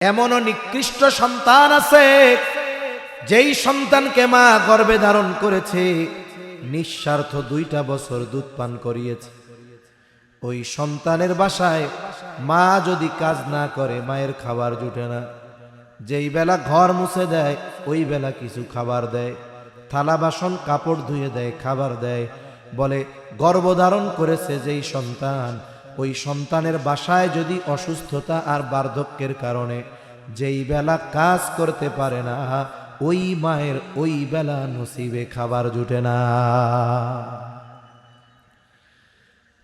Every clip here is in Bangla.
এমনও নিকৃষ্ট সন্তান আছে যেই সন্তানকে মা গর্ভে ধারণ করেছে, নিঃস্বার্থ 2টা বছর দুধ পান করিয়েছে। ওই সন্তানের বাসায় মা যদি কাজ না করে মায়ের খাবার জুটে না। যেই বেলা ঘর মুছে দেয় ওই বেলা কিছু খাবার দেয়, থালা বাসন কাপড় ধুয়ে দেয়, খাবার দেয়। বলে গর্ভধারণ করেছে যেই সন্তান, ওই সন্তানের বাসায় যদি অসুস্থতা আর বার্ধক্যের কারণে যেই বেলা কাজ করতে পারে না, ওই মায়ের ওই বেলা নসিবে খাবার জুটে না।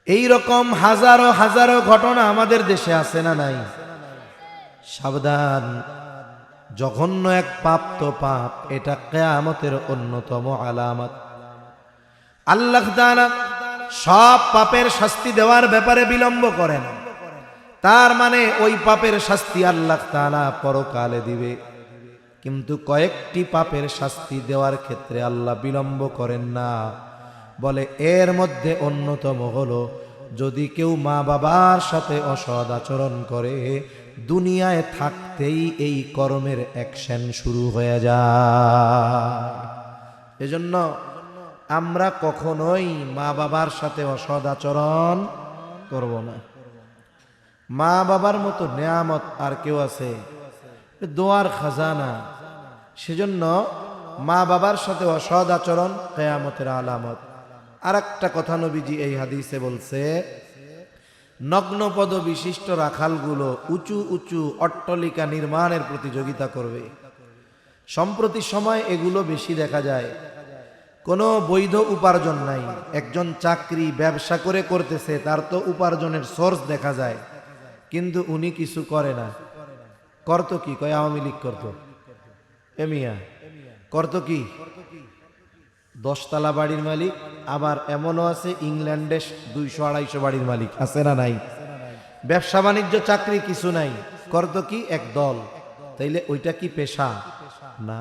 এই রকম হাজারো হাজারো ঘটনা আমাদের দেশে আছে না নাই? সাবধান, জঘন্য এক পাপ তো পাপ, এটা কিয়ামতের অন্যতম আলামত। আল্লাহ তাআলা সব পাপের শাস্তি দেওয়ার ব্যাপারে বিলম্ব করেন, তার মানে ওই পাপের শাস্তি আল্লাহ তাআলা পরকালে দিবে। কিন্তু কয়েকটি পাপের শাস্তি দেওয়ার ক্ষেত্রে আল্লাহ বিলম্ব করেন না। বলে এর মধ্যে অন্যতম হলো, যদি কেউ মা বাবার সাথে অসৎ আচরণ করে, দুনিয়ায় থাকতেই এই কর্মের অ্যাকশন শুরু হয়ে যায়। এজন্য আমরা কখনোই মা বাবার সাথে অসৎ আচরণ করব না। মা বাবার মতো নেয়ামত আর কেউ আছে? দোয়ার খাজানা। সেজন্য মা বাবার সাথে অসৎ আচরণ কিয়ামতের আলামত। আর একটা কথা নবীজি এই হাদিসে বলছে, নগ্নপদ বিশিষ্ট রাখালগুলো উঁচু উঁচু অট্টালিকা নির্মাণের প্রতিযোগিতা করবে। সম্প্রতি সময় এগুলো বেশি দেখা যায়। কোনো বৈধ উপার্জন নাই। একজন চাকরি ব্যবসা করে করতেছে, তার তো উপার্জনের সোর্স দেখা যায়, কিন্তু উনি কিছু করে না। করতো কি? কয় আওয়ামী লীগ করতো। এমিয়া করতো কি? 10 তলা বাড়ির মালিক। আবার এমনও আছে ইংল্যান্ডে 200-250 বাড়ির মালিক, আছে না নাই? ব্যবসা বাণিজ্য চাকরি কিছু নাই, করতো কি? এক দল। তাইলে ওইটা কি পেশা? না।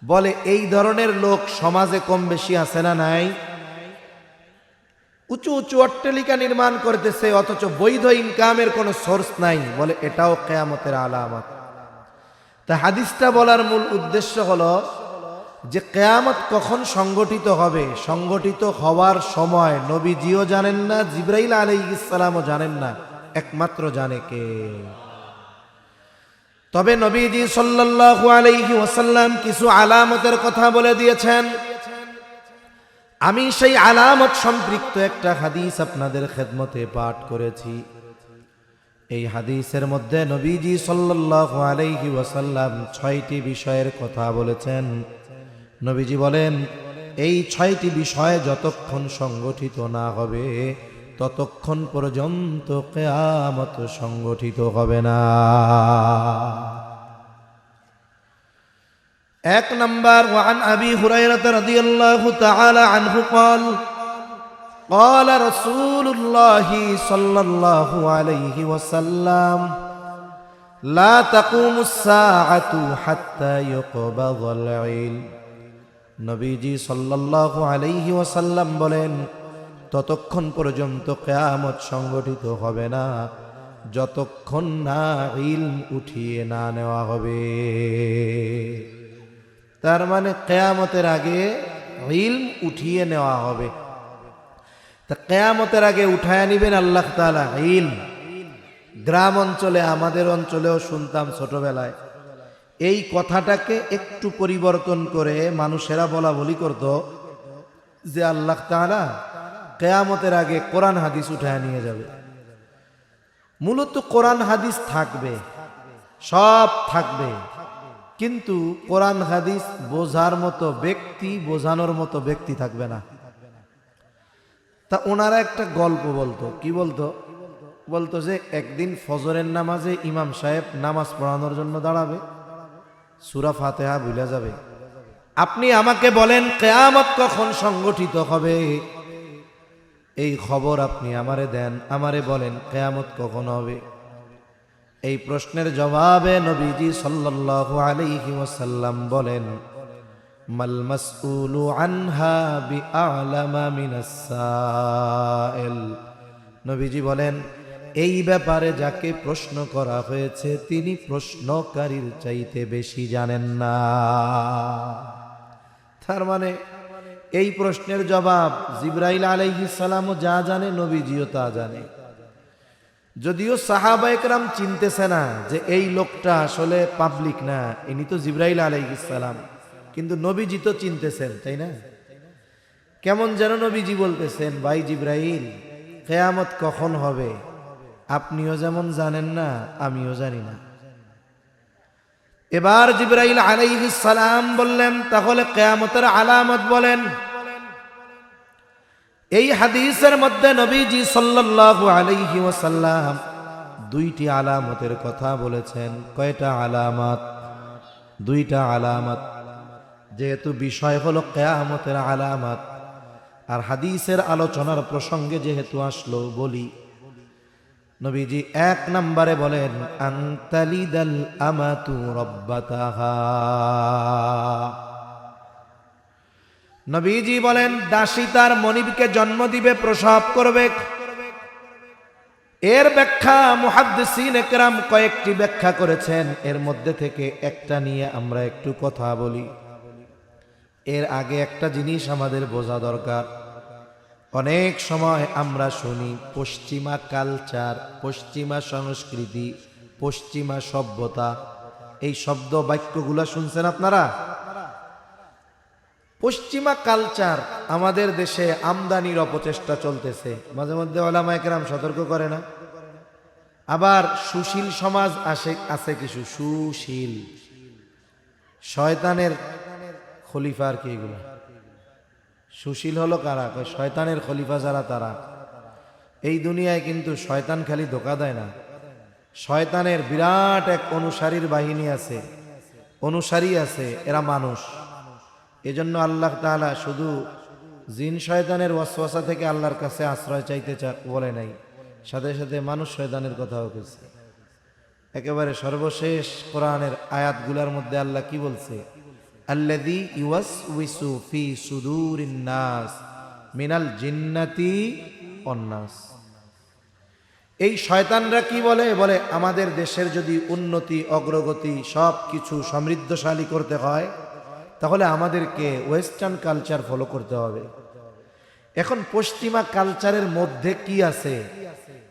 বলে এই ধরনের লোক সমাজে কম বেশি আছে না নাই? উঁচু উঁচু অট্টালিকা নির্মাণ করতেছে, অথচ বৈধ ইনকামের কোনো সোর্স নাই। বলে এটাও কিয়ামতের আলামত। তা হাদিসটা বলার মূল উদ্দেশ্য হলো যে কিয়ামত কখন সংগঠিত হবে, সংগঠিত হওয়ার সময় নবীজিও জানেন না, জিবরাইল আলাইহিস সালামও জানেন না, একমাত্র জানে কে? তবে নবীজি সাল্লাল্লাহু আলাইহি ওয়াসাল্লাম কিছু আলামতের কথা বলে দিয়েছেন। আমি সেই আলামত সম্পৃক্ত একটা হাদিস আপনাদের খেদমতে পাঠ করেছি। এই হাদিসের মধ্যে নবীজি সাল্লাল্লাহু আলাইহি ওয়াসাল্লাম 6টি বিষয়ের কথা বলেছেন। নবীজি বলেন, এই 6টি বিষয় যতক্ষণ সংগঠিত না হবে ততক্ষণ পর্যন্ত কিয়ামত সংগঠিত হবে না। 1 নাম্বার, ওয়ান আবি হুরায়রা রাদিয়াল্লাহু তাআলা আনহু قال قال رسول الله صلى الله عليه وسلم لا تقوم الساعة حتى يقبض العلم। নবীজি সাল্লাল্লাহু আলাইহি ওয়াসাল্লাম বলেন, ততক্ষণ পর্যন্ত কিয়ামত সংগঠিত হবে না যতক্ষণ না ইলম উঠিয়ে না নেওয়া হবে। তার মানে কিয়ামতের আগে ইলম উঠিয়ে নেওয়া হবে। তা কিয়ামতের আগে উঠায় নিবেন আল্লাহ তাআলা ইলম। গ্রাম অঞ্চলে, আমাদের অঞ্চলেও শুনতাম ছোটবেলায়, এই কথাটাকে একটু পরিবর্তন করে মানুষেরা বলা বলি করত যে আল্লাহ তাআলা কিয়ামতের আগে কোরআন হাদিস উঠায় নিয়ে যাবে। মূলত কোরআন হাদিস থাকবে, সব থাকবে, কিন্তু কোরআন হাদিস বোঝার মতো ব্যক্তি, বোঝানোর মতো ব্যক্তি থাকবে না। তা ওনারা একটা গল্প বলতো। কি বলতো? বলতো যে একদিন ফজরের নামাজে ইমাম সাহেব নামাজ পড়ানোর জন্য দাঁড়াবে, সূরা ফাতিহা ভুলে যাবে। আপনি আমাকে বলেন কিয়ামত কখন সংগঠিত হবে, এই খবর আপনি আমারে দেন, আমারে বলেন কিয়ামত কখন হবে। এই প্রশ্নের জবাবে নবীজি সাল্লাল্লাহু আলাইহি ওয়াসাল্লাম বলেন, মাল মাসউলু আনহা বিআলামা মিনাস সাইল। নবীজি বলেন, এই ব্যাপারে যাকে প্রশ্ন করা হয়েছে তিনি প্রশ্নকারীর চাইতে বেশি জানেন না। তার মানে এই প্রশ্নের জবাব জিবরাইল আলাইহিস সালামও যা জানে, নবীজিও তা জানে। যদিও সাহাবা একরাম চিনতেছে না যে এই লোকটা আসলে পাবলিক না, ইনি তো জিবরাইল আলাইহিস সালাম, কিন্তু নবীজি তো চিনতেছেন, তাই না? কেমন যেন নবীজি বলতেছেন, ভাই জিবরাইল, কিয়ামত কখন হবে আপনিও যেমন জানেন না, আমিও জানি না। এবার জিবরাইল আলাইহিস সালাম বললেন, তাহলে কিয়ামতের আলামত বলেন। এই হাদিসের মধ্যে নবীজি সাল্লাল্লাহু আলাইহি ওয়াসাল্লাম দুইটি আলামতের কথা বলেছেন। কয়টা আলামত? দুইটা আলামত। যেহেতু বিষয় হলো কিয়ামতের আলামত আর হাদিসের আলোচনার প্রসঙ্গে যেহেতু আসলো, বলি নবীজি এক নম্বরে বলেন, আনতালিদাল আমাতু রাব্বাতাহা। নবীজি বলেন, দাসী তার মনিবকে জন্ম দিবে, প্রসব করবে। এর ব্যাখ্যা মুহাদ্দিসিন একরাম কয়েকটি ব্যাখ্যা করেছেন, এর মধ্যে থেকে একটা নিয়ে আমরা একটু কথা বলি। এর আগে একটা জিনিস আমাদের বোঝা দরকার। অনেক সময় আমরা শুনি পশ্চিমা কালচার, পশ্চিমা সংস্কৃতি, পশ্চিমা সভ্যতা, এই শব্দ বাক্যগুলা শুনছেন আপনারা? পশ্চিমা কালচার আমাদের দেশে আমদানির অপচেষ্টা চলতেছে। মাঝে মধ্যে ওলামা একরাম সতর্ক করে না? আবার সুশীল সমাজ আছে কিছু সুশীল, শয়তানের খলিফা। আর কি এগুলো সুশীল হলো কারা? শয়তানের খলিফা যারা, তারা। এই দুনিয়ায় কিন্তু শয়তান খালি ধোকা দেয় না, শয়তানের বিরাট এক অনুসারীর বাহিনী আছে, অনুসারী আছে, এরা মানুষ। এজন্য আল্লাহ তাআলা শুধু জিন শয়তানের ওয়াসওয়াসা থেকে আল্লাহর কাছে আশ্রয় চাইতে বলে নাই, সাথে সাথে মানুষ শয়তানের কথাও বলছে। একেবারে সর্বশেষ কোরআনের আয়াতগুলোর মধ্যে আল্লাহ কি বলছে? আল্লাযী ইউওয়াসউইসু ফি সুদুরিন নাস মিনাল জিন্নাতি ওয়ান নাস। এই শয়তানরা কি বলে? বলে আমাদের দেশের যদি উন্নতি, অগ্রগতি, সব কিছু সমৃদ্ধশালী করতে হয় তাহলে আমাদেরকে ওয়েস্টার্ন কালচার ফলো করতে হবে। এখন পশ্চিমা কালচারের মধ্যে কি আছে?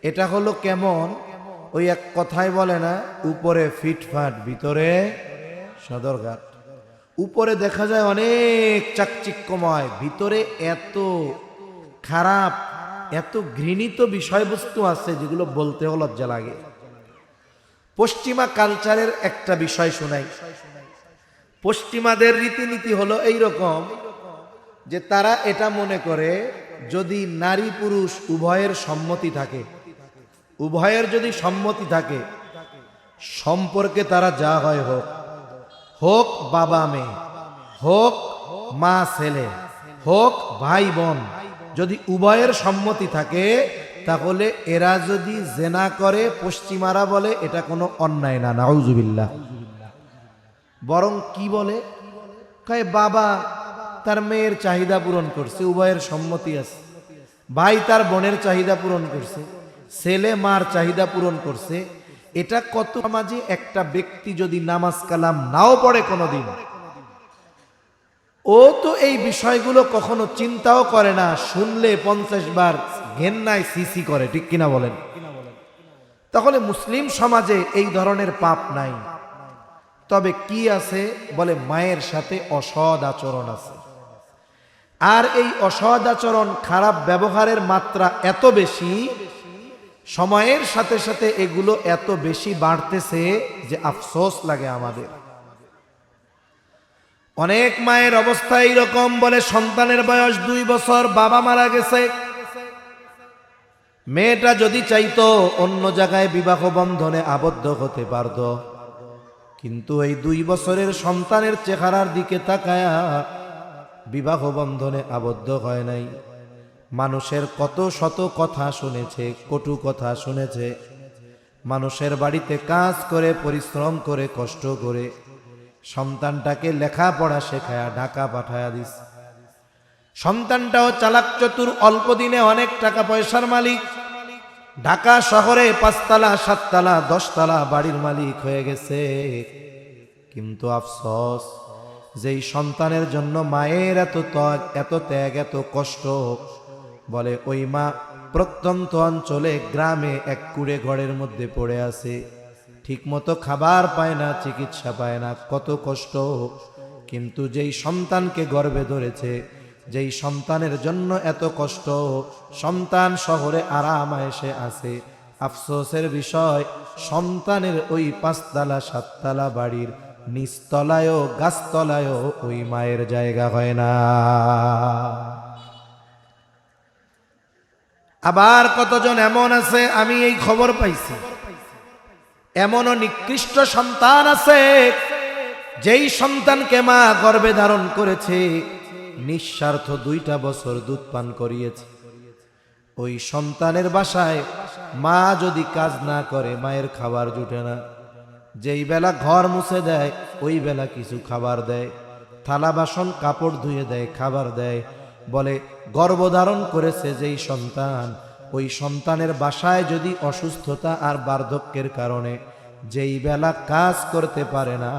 এটা হলো কেমন, ওই এক কথায় বলে না, উপরে ফিটফাট ভিতরে সদরঘাট। উপরে দেখা যায় অনেক চাকচিক্যময়, ভিতরে এত খারাপ, এত ঘৃণিত বিষয়বস্তু আছে যেগুলো বলতেও লজ্জা লাগে। পশ্চিমা কালচারের একটা বিষয় শোনাই। পশ্চিমাদের রীতিনীতি হলো এইরকম যে তারা এটা মনে করে যদি নারী পুরুষ উভয়ের সম্মতি থাকে, উভয়ের যদি সম্মতি থাকে, সম্পর্কে তারা যা হয় হোক, হোক বাবা মেয়ে, হোক মা ছেলে, হোক ভাই বোন, যদি উভয়ের সম্মতি থাকে তাহলে এরা যদি জেনা করে, পশ্চিমারা বলে এটা কোনো অন্যায় না, নাউজুবিল্লাহ। বরং কি বলে? কয় বাবা তার মেয়ের চাহিদা পূরণ করছে, উভয়ের সম্মতি আছে, ভাই তার বোনের চাহিদা পূরণ করছে, ছেলে মার চাহিদা পূরণ করছে। এটা কত সমাজে একটা ব্যক্তি যদি নামাজ কালাম নাও পড়ে কোনোদিন, ও তো এই বিষয়গুলো কখনো চিন্তাও করে না, শুনলে 50 বার ঘেন্নায় সিসি করে, ঠিক কিনা বলেন? তাহলে মুসলিম সমাজে এই ধরনের পাপ নাই। তবে কি আছে? বলে মায়ের সাথে অসৎ আচরণ আছে। আর এই অসৎ আচরণ, খারাপ ব্যবহারের মাত্রা এত বেশি, সময়ের সাথে সাথে এগুলো এত বেশি বাড়তেছে যে আফসোস লাগে আমাদের। অনেক মায়ের অবস্থা এইরকম, বলে সন্তানের বয়স 2 বছর, বাবা মারা গেছে, মেয়েটা যদি চাইতো অন্য জায়গায় বিবাহ বন্ধনে আবদ্ধ হতে পারত, কিন্তু এই 2 বছরের সন্তানের চেহারার দিকে তাকায়া বিবাহ বন্ধনে আবদ্ধ হয় নাই। মানুষের কত শত কথা শুনেছে, কটু কথা শুনেছে, মানুষের বাড়িতে কাজ করে, পরিশ্রম করে, কষ্ট করে সন্তানটাকে লেখাপড়া শেখায়া ঢাকা পাঠায়া দিস। সন্তানটাও চালাক চতুর, অল্প দিনে অনেক টাকা পয়সার মালিক। ঢাকা শহরে 5 তলা 7 তলা 10 তলা বাড়ির মালিক হয়ে গেছে, কিন্তু আফসোস যেই সন্তানের জন্য মায়ের এত ত্যাগ এত কষ্ট, বলে ওই মা প্রত্যন্ত অঞ্চলে গ্রামে এক কুড়ে ঘরের মধ্যে পড়ে আছে, ঠিকমতো খাবার পায় না, চিকিৎসা পায় না, কত কষ্ট। কিন্তু যেই সন্তানকে গর্ভে ধরেছে, যেই সন্তানের জন্য এত কষ্ট, সন্তান শহরে আরাম এসে আছে, আফসোসের বিষয় সন্তানের ওই 5 তলা 7 তলা বাড়ির নিচতলায়ও গাছতলায়ও ওই মায়ের জায়গা হয় না। আবার কতজন এমন আছে, আমি এই খবর পাইছি, এমনও নিকৃষ্ট সন্তান আছে যেই সন্তানকে মা গর্ভে ধারণ করেছে, নিঃস্বার্থ 2টা বছর দুধ পান করিয়েছে। ওই সন্তানের বাসায় মা যদি কাজ না করে মায়ের খাবার জুটে না, যেই বেলা ঘর মুছে দেয় ওই বেলা কিছু খাবার দেয়, থালা বাসন কাপড় ধুয়ে দেয়, খাবার দেয়। বলে গর্ভধারণ করেছে যেই সন্তান, ওই সন্তানের বাসায় যদি অসুস্থতা আর বার্ধক্যের কারণে যেই বেলা কাজ করতে পারে না,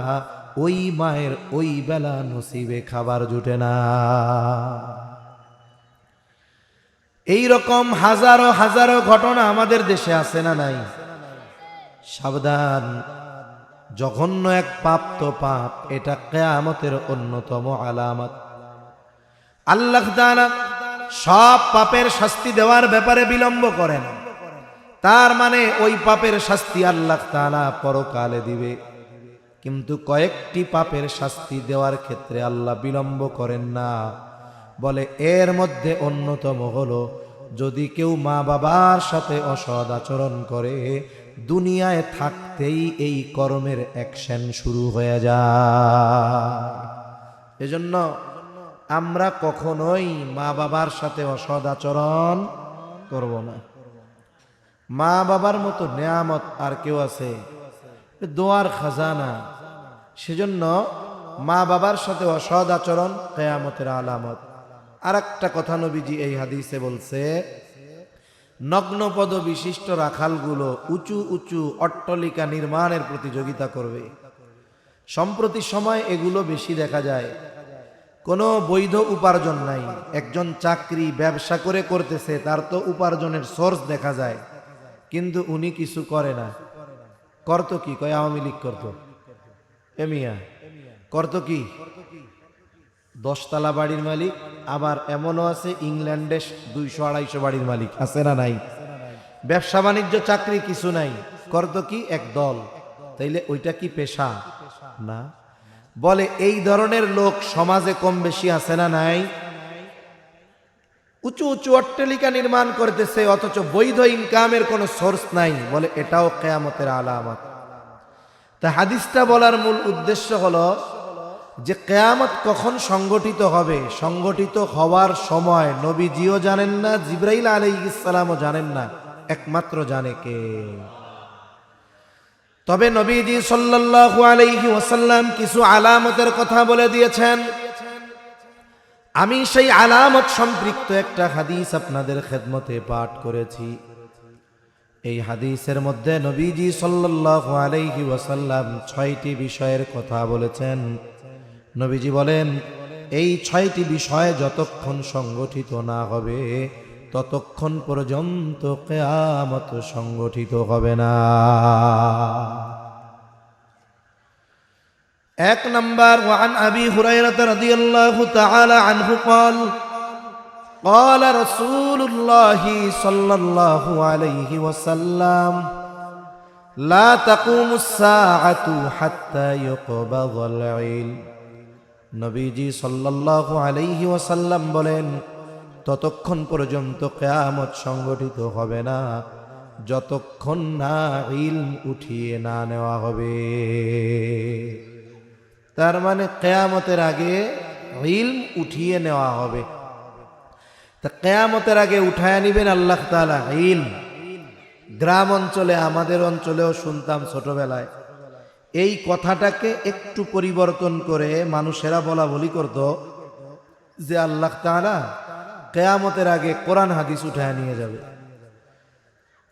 ওই মায়ের ওই বেলা নসিবে খাবার জুটে না। এই রকম হাজারো হাজারো ঘটনা আমাদের দেশে আছে না নাই? সাবধান, জঘন্য এক পাপ তো পাপ, এটা কিয়ামতের অন্যতম আলামত। আল্লাহ তাআলা সব পাপের শাস্তি দেওয়ার ব্যাপারে বিলম্ব করেন, তার মানে ওই পাপের শাস্তি আল্লাহ তাআলা পরকালে দিবে, কিন্তু কয়েকটি পাপের শাস্তি দেওয়ার ক্ষেত্রে আল্লাহ বিলম্ব করেন না। বলে এর মধ্যে অন্যতম হলো, যদি কেউ মা বাবার সাথে অসৎ আচরণ করে, দুনিয়ায় থাকতেই এই কর্মের অ্যাকশন শুরু হয়ে যায়। এজন্য আমরা কখনোই মা বাবার সাথে অসৎ আচরণ করব না। মা বাবার মতো নেয়ামত আর কেউ আছে? দোয়ার খাজানা। সেজন্য মা বাবার সাথে অসৎ আচরণ কিয়ামতের আলামত। আর একটা কথা নবীজি এই হাদিসে বলছে, নগ্নপদ বিশিষ্ট রাখালগুলো উঁচু উঁচু অট্টালিকা নির্মাণের প্রতিযোগিতা করবে। সম্প্রতি সময় এগুলো বেশি দেখা যায়। কোনো বৈধ উপার্জন নাই, একজন চাকরি ব্যবসা করে করতেছে, তার তো উপার্জনের সোর্স দেখা যায়, কিন্তু উনি কিছু করে না। করতো কি? কয় আওয়ামী লীগ করতো। এমিয়া করতো কি? 10 তলা বাড়ির মালিক, আবার এমনও আছে ইংল্যান্ডে 200-250 বাড়ির মালিক, আছে না নাই? ব্যবসা বাণিজ্য চাকরি কিছু নাই, করতো কি? এক দল। তাইলে ওইটা কি পেশা? না। বলে এই ধরনের লোক সমাজে কম বেশি আছে না নাই? উঁচু উঁচু অট্টালিকা নির্মাণ করতেছে, অথচ বৈধ ইনকামের কোনো সোর্স নাই। বলে এটাও কিয়ামতের আলামত। তা হাদিসটা বলার মূল উদ্দেশ্য হলো যে কিয়ামত কখন সংগঠিত হবে, সংগঠিত হওয়ার সময় নবীজিও জানেন না, জিবরাইল আলাইহিস সালামও জানেন না, একমাত্র জানে কে? তবে নবীজি সাল্লাল্লাহু আলাইহি ওয়াসাল্লাম কিছু আলামতের কথা বলে দিয়েছেন। আমি সেই আলামত সম্পৃক্ত একটা হাদিস আপনাদের খেদমতে পাঠ করেছি। এই হাদিসের মধ্যে নবীজি সাল্লাল্লাহু আলাইহি ওয়াসাল্লাম 6টি বিষয়ের কথা বলেছেন। নবীজি বলেন, এই 6টি বিষয় যতক্ষণ সংগঠিত না হবে ততক্ষণ পর্যন্ত কিয়ামত সংগঠিত হবে না। 1 নাম্বার, ওয়ান আবি হুরায়রা রাদিয়াল্লাহু তাআলা আনহু قال قال رسول الله صلى الله عليه وسلم لا تقوم الساعة حتى يقبض العلم। নবীজি সাল্লাল্লাহু আলাইহি ওয়াসাল্লাম বলেন, ততক্ষণ পর্যন্ত কিয়ামত সংগঠিত হবে না যতক্ষণ না ইলম উঠিয়ে না নেওয়া হবে। তার মানে কিয়ামতের আগে ইলম উঠিয়ে নেওয়া হবে। তা কিয়ামতের আগে উঠায় নিবেন আল্লাহ তাআলা ইলম। গ্রাম অঞ্চলে, আমাদের অঞ্চলেও শুনতাম ছোটবেলায়, এই কথাটাকে একটু পরিবর্তন করে মানুষেরা বলা বলি করত যে আল্লাহ তাআলা কিয়ামতের আগে কোরআন হাদিস উঠায় নিয়ে যাবে।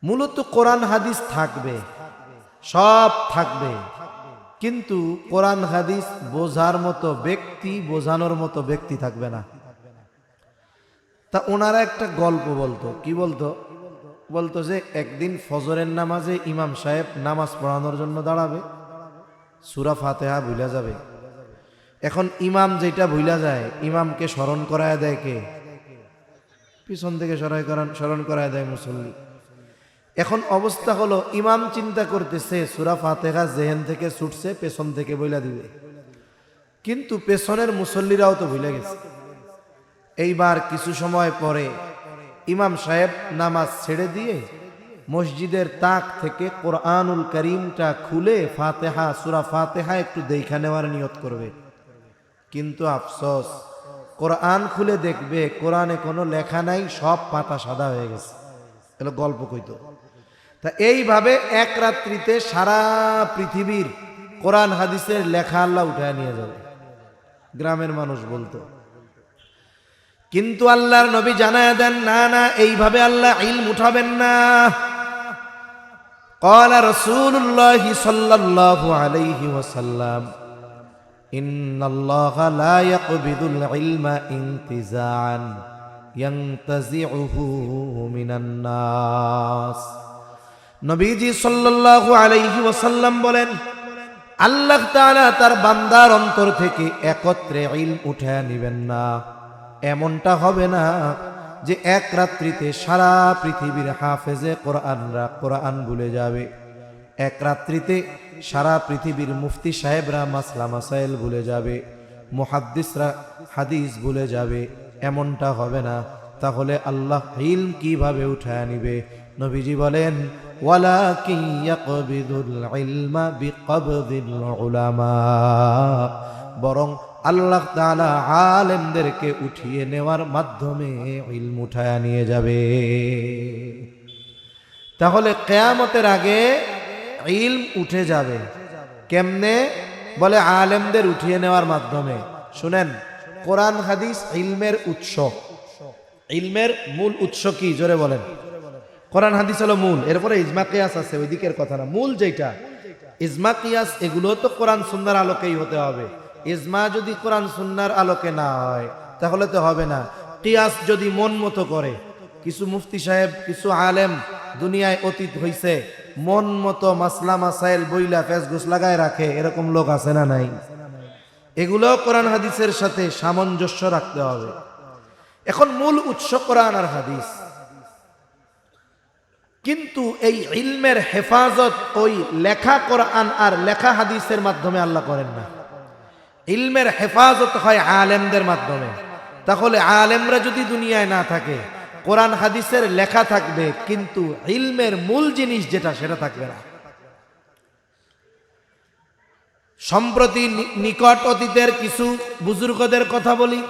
মূলত কোরআন হাদিস থাকবে, সব থাকবে, কিন্তু কোরআন হাদিস বোঝার মতো ব্যক্তি, বোঝানোর মতো ব্যক্তি থাকবে না। তা ওনারা একটা গল্প বলতো, কি বলতো? বলতো যে একদিন ফজরের নামাজে ইমাম সাহেব নামাজ পড়ানোর জন্য দাঁড়াবে, সূরা ফাতিহা ভুলে যাবে। এখন ইমাম যেটা ভুলে যায়, ইমামকে স্মরণ করায় দেয় কে? পিছন থেকে স্মরণ করায় দেয় মুসল্লি। এখন অবস্থা হলো, ইমাম চিন্তা করতেছে সূরা ফাতিহা জেহেন থেকে ছুটছে, পেছন থেকে বইলা দিবে, কিন্তু পেছনের মুসল্লিরাও তো ভুলে গেছে। এইবার কিছু সময় পরে ইমাম সাহেব নামাজ ছেড়ে দিয়ে মসজিদের তাক থেকে কোরআনুল করিমটা খুলে ফাতিহা, সূরা ফাতিহা একটু দেখা নেওয়ার নিয়ত করবে, কিন্তু আফসোস, কোরআন খুলে দেখবে কোরআনে কোনো লেখা নাই, সব পাতা সাদা হয়ে গেছে। এলো গল্প কইতো। তা এইভাবে এক রাত্রিতে সারা পৃথিবীর কোরআন হাদিসের লেখা আল্লাহ উঠায় নিয়ে যাবে, গ্রামের মানুষ বলতো। কিন্তু আল্লাহর নবী জানায় দেন, না না, এইভাবে আল্লাহ ইলম উঠাবেন না। قال رسول الله صلى الله عليه وسلم إن الله لا يقبض العلم انتزاعا ينتزعه من الناس। নবীজি সাল্লাল্লাহু আলাইহি ওয়াসাল্লাম বলেন, আল্লাহ তাআলা তার বান্দার অন্তর থেকে একত্রে ইলম উঠায় নেবেন না। এমনটা হবে না যে এক রাত্রিতে সারা পৃথিবীর হাফেজে কোরআনরা কোরআন ভুলে যাবে, এক রাত্রিতে সারা পৃথিবীর মুফতি সাহেবরা মাসলা মাসাইল ভুলে যাবে, মুহাদ্দিসরা হাদিস ভুলে যাবে, এমনটা হবে না। তাহলে আল্লাহ ইলম কিভাবে উঠায় নিবে? নবীজি বলেন, ওয়ালাকিন ইয়াকবিদুল ইলমা বিকবদিল উলামা, বরং আল্লাহ তাআলা আলেমদেরকে উঠিয়ে নেওয়ার মাধ্যমে ইলম উঠায়া নিয়ে যাবে। তাহলে কিয়ামতের আগে ইলম উঠে যাবে কেমনে? বলে আলেমদের উঠিয়ে নেওয়ার মাধ্যমে। শুনেন, কোরআন হাদিস ইলমের উৎস। ইলমের মূল উৎস কি? জোরে বলেন। কোরআন হাদিস হলো মূল, এরপরে ইজমা কিয়াস আছে, ওই দিকের কথা না। মূল যেটা ইজমা কিয়াস, এগুলো তো কোরআন সুন্নাহর আলোকেই হতে হবে। ইজমা যদি কোরআন সুন্নাহর আলোকে না হয় তাহলে তো হবে না। কিয়াস যদি মন মতো করে, কিছু মুফতি সাহেব, কিছু আলেম দুনিয়ায় অতীত হইছে, মন মতো মাসলা মাসাইল বইলা ফেসগুস লাগায় রাখে, এরকম লোক আছে না নাই? এগুলো কোরআন হাদিসের সাথে সামঞ্জস্য রাখতে হবে। এখন মূল উৎস কোরআন আর হাদিস, কিন্তু এই ইলমের হেফাজত ওই লেখা কোরআন আর লেখা হাদিসের মাধ্যমে আল্লাহ করেন না। ইলমের হেফাজত হয় আলেমদের মাধ্যমে। তাহলে আলেমরা যদি দুনিয়ায় না থাকে, কোরআন হাদিসের লেখা থাকবে, কিন্তু ইলমের মূল জিনিস যেটা, সেটা থাকবে না। সম্প্রতি নিকট অতীতের কিছু বুজুর্গদের কথা বলি।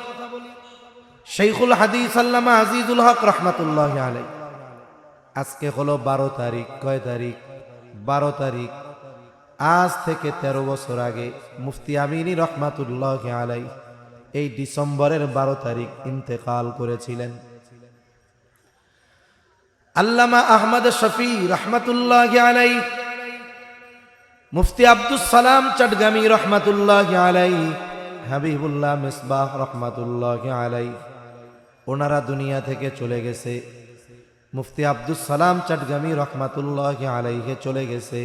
শাইখুল হাদিস আল্লামা আজিজুল হক রহমাতুল্লাহি আলাইহি, আজকে হলো 12 তারিখ। কয় তারিখ? 12 তারিখ। আজ থেকে 13 বছর আগে মুফতি আমিনী রহমাতুল্লাহি আলাইহি এই ডিসেম্বরের 12 তারিখ ইন্তেকাল করেছিলেন। আল্লামা আহমদ শফি রহমাতুল্লাহি আলাইহি, মুফতি আব্দুস সালাম চটগামী রহমাতুল্লাহি আলাইহি, হাবিবুল্লাহ মিসবাহ রহমাতুল্লাহি আলাইহি, ওনারা দুনিয়া থেকে চলে গেছে। মুফতি আব্দুস সালাম চটগামী রহমাতুল্লাহি আলাইহি চলে গেছে।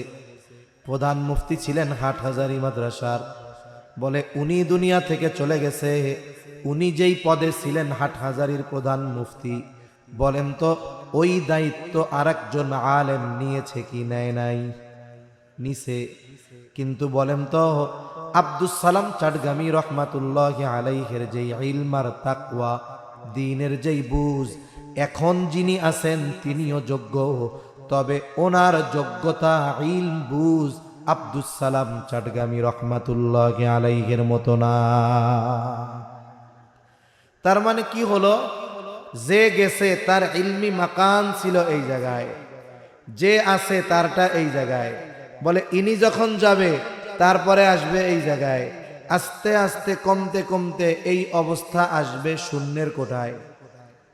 প্রধান মুফতি ছিলেন হাটহাজারী মাদ্রাসার। বলে উনি দুনিয়া থেকে চলে গেছে, উনি যেই পদে ছিলেন হাটহাজারীর প্রধান মুফতি, বলেন তো ওই দায়িত্ব আরেকজন আলেম নিয়েছে কি নেয় নাই? নিছে। কিন্তু বলেন তো আব্দুস সালাম চটগামী রহমাতুল্লাহি আলাইহির যেই ইলম আর তাকওয়া, দ্বীনের যেই বুঝ, এখন যিনি আছেন তিনিও যোগ্য, তবে ওনার যোগ্যতা, ইলম, বুঝ আব্দুস সালাম চটগামী রহমাতুল্লাহি আলাইহির মতো না। তার মানে কি হলো? যে গেছে তার ইলমি মাকান ছিল এই জায়গায়, যে আছে তারটা এই জায়গায়। বলে ইনি যখন যাবে তারপরে আসবে এই জায়গায়। আস্তে আস্তে কমতে কমতে এই অবস্থা আসবে শূন্যের কোঠায়।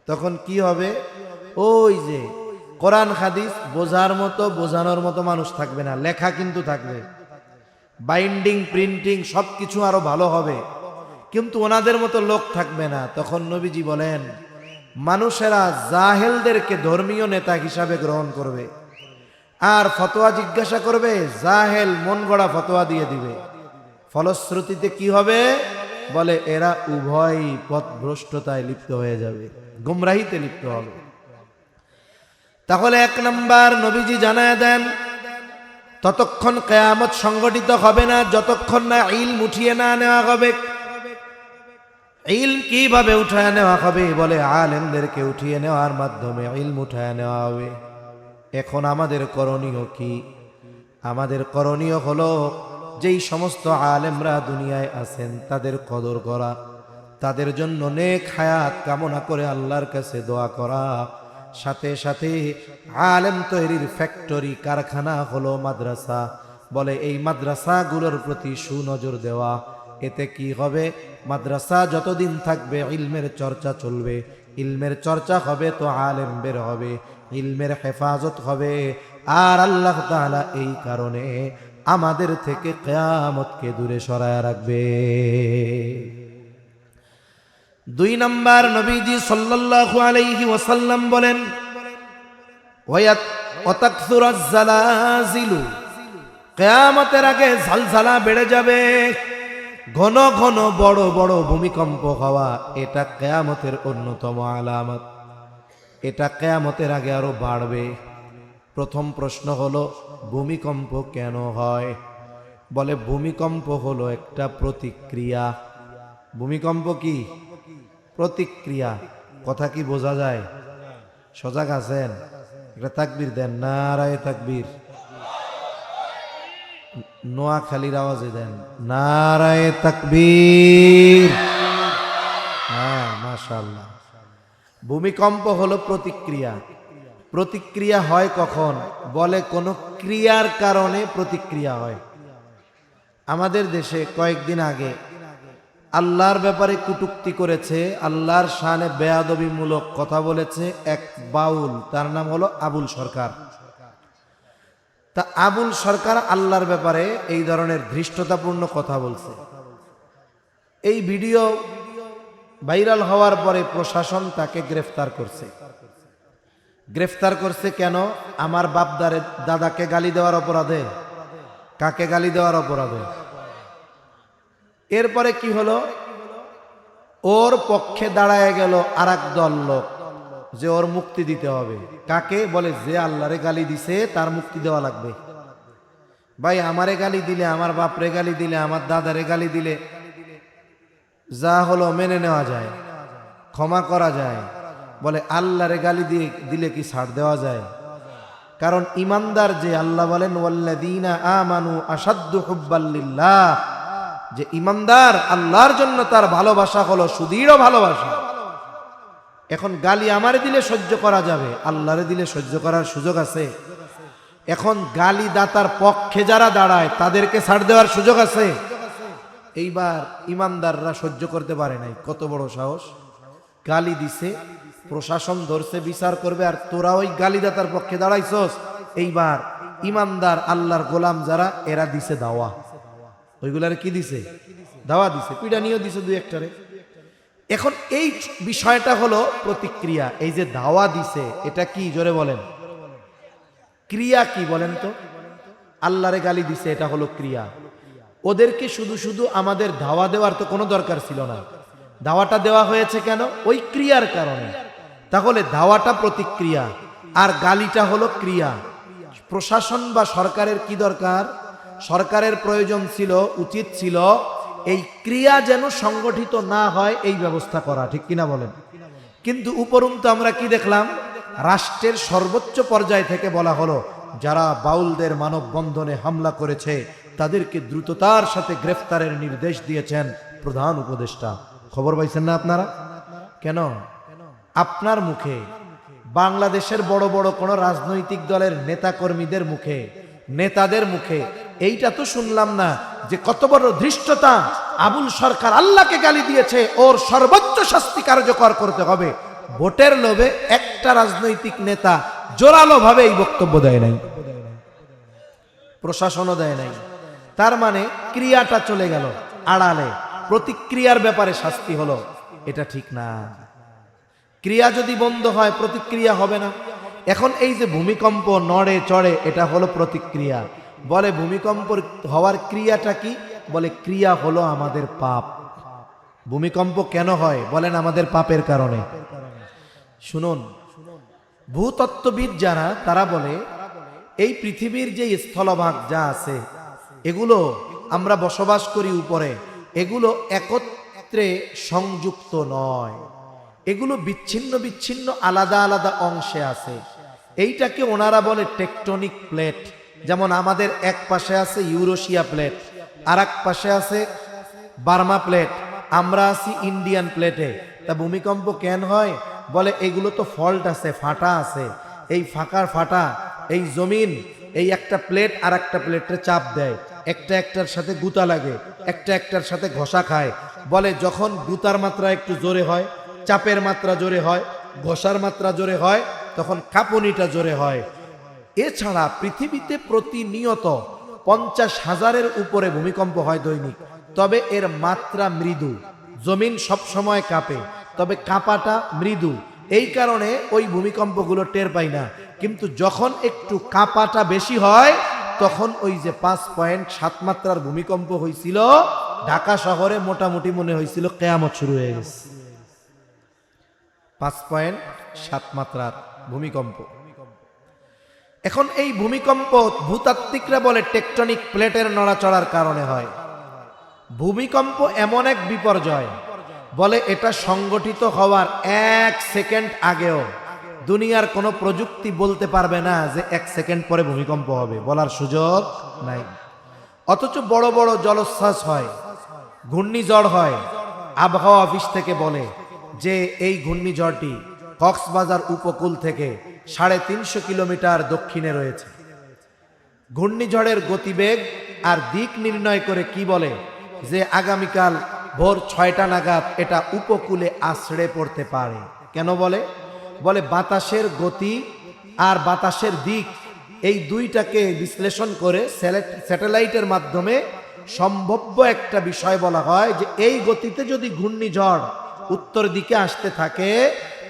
তখন কি হবে? ওই যে কোরআন হাদিস বোঝার মতো বোঝানোর মতো মানুষ থাকবে না, লেখা কিন্তু থাকবে, বাইন্ডিং প্রিন্টিং সব কিছু আরো ভালো হবে, কিন্তু ওনাদের মতো লোক থাকবে না। তখন নবীজি বলেন, মানুষেরা জাহেলদেরকে ধর্মীয় নেতা হিসাবে গ্রহণ করবে, আর ফতোয়া জিজ্ঞাসা করবে, জাহেল মন গড়া ফতোয়া দিয়ে দিবে। ফলশ্রুতিতে কি হবে? বলে এরা উভয় পথভ্রষ্টতায় লিপ্ত হয়ে যাবে, গুমরাহিতে লিপ্ত হবে। তাহলে ১ নাম্বার নবীজি জানায় দেন, ততক্ষণ কিয়ামত সংগঠিত হবে না যতক্ষণ না ইলম উঠিয়ে না নেওয়া হবে। ইলম কিভাবে উঠায় নেওয়া হবে? বলে আলেমদেরকে উঠিয়ে নেওয়ার মাধ্যমে ইলম উঠায় নেওয়া হবে। এখন আমাদের করণীয় কি? আমাদের করণীয় হলো যেই সমস্ত আলেমরা দুনিয়ায় আছেন তাদের কদর করা, তাদের জন্য নেক হায়াত কামনা করে আল্লাহর কাছে দোয়া করা, সাথে সাথে আলেম তৈরির ফ্যাক্টরি কারখানা হলো মাদ্রাসা। বলে এই মাদ্রাসাগুলোর প্রতি সুনজর দেওয়া। এতে কি হবে? মাদ্রাসা যতদিন থাকবে ইলমের চর্চা চলবে, ইলমের চর্চা হবে তো আলেম বের হবে, ইলমের হেফাজত হবে। আর আল্লাহ তাআলা এই কারণে আমাদের থেকে কিয়ামতকে দূরে সরায় রাখবে। ২ নাম্বার নবীজি সাল্লাল্লাহু আলাইহি ওয়াসাল্লাম বলেন, ওয়াতাকসুরাজ জালাজিলু, কিয়ামতের আগে ঝলঝলা বেড়ে যাবে, ঘন ঘন বড় বড় ভূমিকম্প হওয়া, এটা কিয়ামতের অন্যতম আলামত। এটা কিয়ামতের আগে আরো বাড়বে। প্রথম প্রশ্ন হলো, ভূমিকম্প কেন হয়? বলে ভূমিকম্প হলো একটা প্রতিক্রিয়া। ভূমিকম্প কি? প্রতিক্রিয়া। কথা কি বোঝা যায়? সজাগ আছেন? একটা তাকবীর দেন, নারায়ে তাকবীর। নোয়াখালীর আওয়াজে দেন, নারায়ে তাকবীর। হ্যাঁ, মাশাআল্লাহ। ভূমিকম্প হলো প্রতিক্রিয়া। প্রতিক্রিয়া হয় কখন? বলে কোনো ক্রিয়ার কারণে প্রতিক্রিয়া হয়। আমাদের দেশে কয়েকদিন আগে আল্লাহর ব্যাপারে কটূক্তি করেছে, আল্লাহর শানে বেয়াদবিমূলক কথা বলেছে এক বাউল, তার নাম হলো আবুল সরকার। তা আবুল সরকার আল্লাহর ব্যাপারে এই ধরনের ধৃষ্টতাপূর্ণ কথা বলছে। এই ভিডিও ভাইরাল হওয়ার পরে প্রশাসন তাকে গ্রেফতার করছে। গ্রেফতার করছে কেন? আমার দাদাকে গালি দেওয়ার অপরাধে। কাকে গালি দেওয়ার অপরাধে? এরপরে কি হলো? ওর পক্ষে দাঁড়ায় গেল আরেক দল লোক, যে ওর মুক্তি দিতে হবে। কাকে? বলে যে আল্লাহরে গালি দিছে তার মুক্তি দেওয়া লাগবে। ভাই, আমারে গালি দিলে, আমার বাপরে গালি দিলে, আমার দাদারে গালি দিলে যা হলো মেনে নেওয়া যায়, ক্ষমা করা যায়। বলে আল্লাহরে গালি দিলে কি ছাড় দেওয়া যায়? কারণ ইমানদার যে, আল্লাহ বলেন ওয়াল্লাযীনা আমানু আশাদ্দু হুব্বাল লিল্লাহ, যে ইমানদার আল্লাহর জন্য তার ভালোবাসা হলো সুদৃঢ় ভালোবাসা। এখন গালি আমারে দিলে সহ্য করা যাবে, আল্লাহরে দিলে সহ্য করার সুযোগ আছে? এখন গালি দাতার পক্ষে যারা দাঁড়ায় তাদেরকে ছাড় দেওয়ার সুযোগ আছে? এইবার ইমানদাররা সহ্য করতে পারে নাই। কত বড় সাহস! গালি দিছে, প্রশাসন ধরছে, বিচার করবে, আর তোরা ওই গালিদাতার পক্ষে দাঁড়াইছস। এইবার ইমানদার আল্লাহর গোলাম যারা, এরা দিছে দাওয়া। ওইগুলারে কি দিছে? দাওয়া দিছে, পিডানিও দিছে দুই একটারে। এখন এই বিষয়টা হলো প্রতিক্রিয়া। এই যে দাওয়া দিছে, এটা কি? জোরে বলেন, ক্রিয়া কি বলেন তো? আল্লাহরে গালি দিছে, এটা হলো ক্রিয়া। ওদেরকে শুধু শুধু আমাদের দাওয়া দেওয়ার তো কোনো দরকার ছিল না। দাওয়াটা দেওয়া হয়েছে কেন? ওই ক্রিয়ার কারণে। তাহলে দাওয়াটা প্রতিক্রিয়া, আর গালিটা হলো ক্রিয়া। প্রশাসন বা সরকারের কি দরকার? সরকারের প্রয়োজন ছিল, উচিত ছিল এই ক্রিয়া যেন সংগঠিত না হয় এই ব্যবস্থা করা। ঠিক কিনা বলেন? কিন্তু উপরন্তু আমরা কি দেখলাম? রাষ্ট্রের সর্বোচ্চ পর্যায় থেকে বলা হলো, যারা বাউলদের মানববন্ধনে হামলা করেছে তাদেরকে দ্রুততার সাথে গ্রেফতারের নির্দেশ দিয়েছেন প্রধান উপদেষ্টা। খবর পাইছেন না আপনারা? কেন? আপনার মুখে, বাংলাদেশের বড় বড় কোন রাজনৈতিক দলের নেতা কর্মীদের মুখে, নেতাদের মুখে এইটা তো শুনলাম না যে কত বড় ধৃষ্টতা, আবুল সরকার আল্লাহকে গালি দিয়েছে, ওর সর্বোচ্চ শাস্তি কার্যকর করতে হবে। ভোটের লোভে একটা রাজনৈতিক নেতা জোরালো ভাবে এই বক্তব্য দেয় নাই, প্রশাসনও দেয় নাই। তার মানে ক্রিয়াটা চলে গেল আড়ালে, প্রতিক্রিয়ার ব্যাপারে শাস্তি হলো, এটা ঠিক না। ক্রিয়া যদি বন্ধ হয় প্রতিক্রিয়া হবে না। এখন এই যে ভূমিকম্প নড়ে চড়ে, এটা হলো প্রতিক্রিয়া। বলে ভূমিকম্প হওয়ার ক্রিয়াটা কি? বলে ক্রিয়া হলো আমাদের পাপ। ভূমিকম্প কেন হয়? বলেন আমাদের পাপের কারণে। শুনুন, ভূতত্ত্ববিদ যারা, তারা বলে এই পৃথিবীর যে স্থলভাগ যা আছে, এগুলো আমরা বসবাস করি উপরে, এগুলো একত্রে সংযুক্ত নয়, এগুলো বিচ্ছিন্ন বিচ্ছিন্ন আলাদা আলাদা অংশে আছে। এইটাকে ওনারা বলে টেকটনিক প্লেট। যেমন আমাদের এক পাশে আছে ইউরোশিয়া প্লেট, আর এক পাশে আছে বার্মা প্লেট, আমরা আছি ইন্ডিয়ান প্লেটে। তা ভূমিকম্প কেন হয়? বলে এগুলো তো ফল্ট আছে, ফাটা আছে। এই ফাঁকার ফাটা, এই জমিন, এই একটা প্লেট আর একটা প্লেটে চাপ দেয়, একটা একটার সাথে গুতা লাগে, একটা একটার সাথে ঘষা খায়। বলে যখন গুতার মাত্রা একটু জোরে হয়, চাপের মাত্রা জোরে হয়, ঘষার মাত্রা জোরে হয়, তখন কাঁপুনিটা জোরে হয়। এছাড়া পৃথিবীতে প্রতিনিয়ত 50,000-এর উপরে ভূমিকম্প হয় দৈনিক, তবে এর মাত্রা মৃদু। জমিন সব সময় কাঁপে, তবে কাঁপাটা মৃদু। এই কারণে ওই ভূমিকম্পগুলো টের পাই না। কিন্তু যখন একটু কাঁপাটা বেশি হয়, তখন ওই যে 5.7 মাত্রার ভূমিকম্প হয়েছিল ঢাকা শহরে, মোটামুটি মনে হয়েছিল কিয়ামত শুরু হয়ে গেছে। 5.7 মাত্রার ভূমিকম্প। এখন এই ভূমিকম্প ভূতাত্ত্বিকরা বলে টেকটনিক প্লেটের নড়াচড়ার কারণে হয়। ভূমিকম্প এমন এক বিপর্যয়, বলে এটা সংগঠিত হওয়ার 1 সেকেন্ড আগেও দুনিয়ার কোনো প্রযুক্তি বলতে পারবে না যে 1 সেকেন্ড পরে ভূমিকম্প হবে, বলার সুযোগ নাই। অথচ বড় বড় জলোচ্ছ্বাস হয়, ঘূর্ণিঝড় হয়। আবহাওয়া অফিস থেকে বলে যে এই ঘূর্ণিঝড়টি কক্সবাজার উপকূল থেকে 350 কিলোমিটার দক্ষিণে রয়েছে। ঘূর্ণিঝড়ের গতিবেগ আর দিক নির্ণয় করে কি বলে যে আগামীকাল ভোর 6টা নাগাদ এটা উপকূলে আছড়ে পড়তে পারে। কেন বলে? বলে বাতাসের গতি আর বাতাসের দিক, এই দুইটাকে বিশ্লেষণ করে স্যাটেলাইটের মাধ্যমে সম্ভাব্য একটা বিষয় বলা হয় যে এই গতিতে যদি ঘূর্ণিঝড় উত্তর দিকে আসতে থাকে,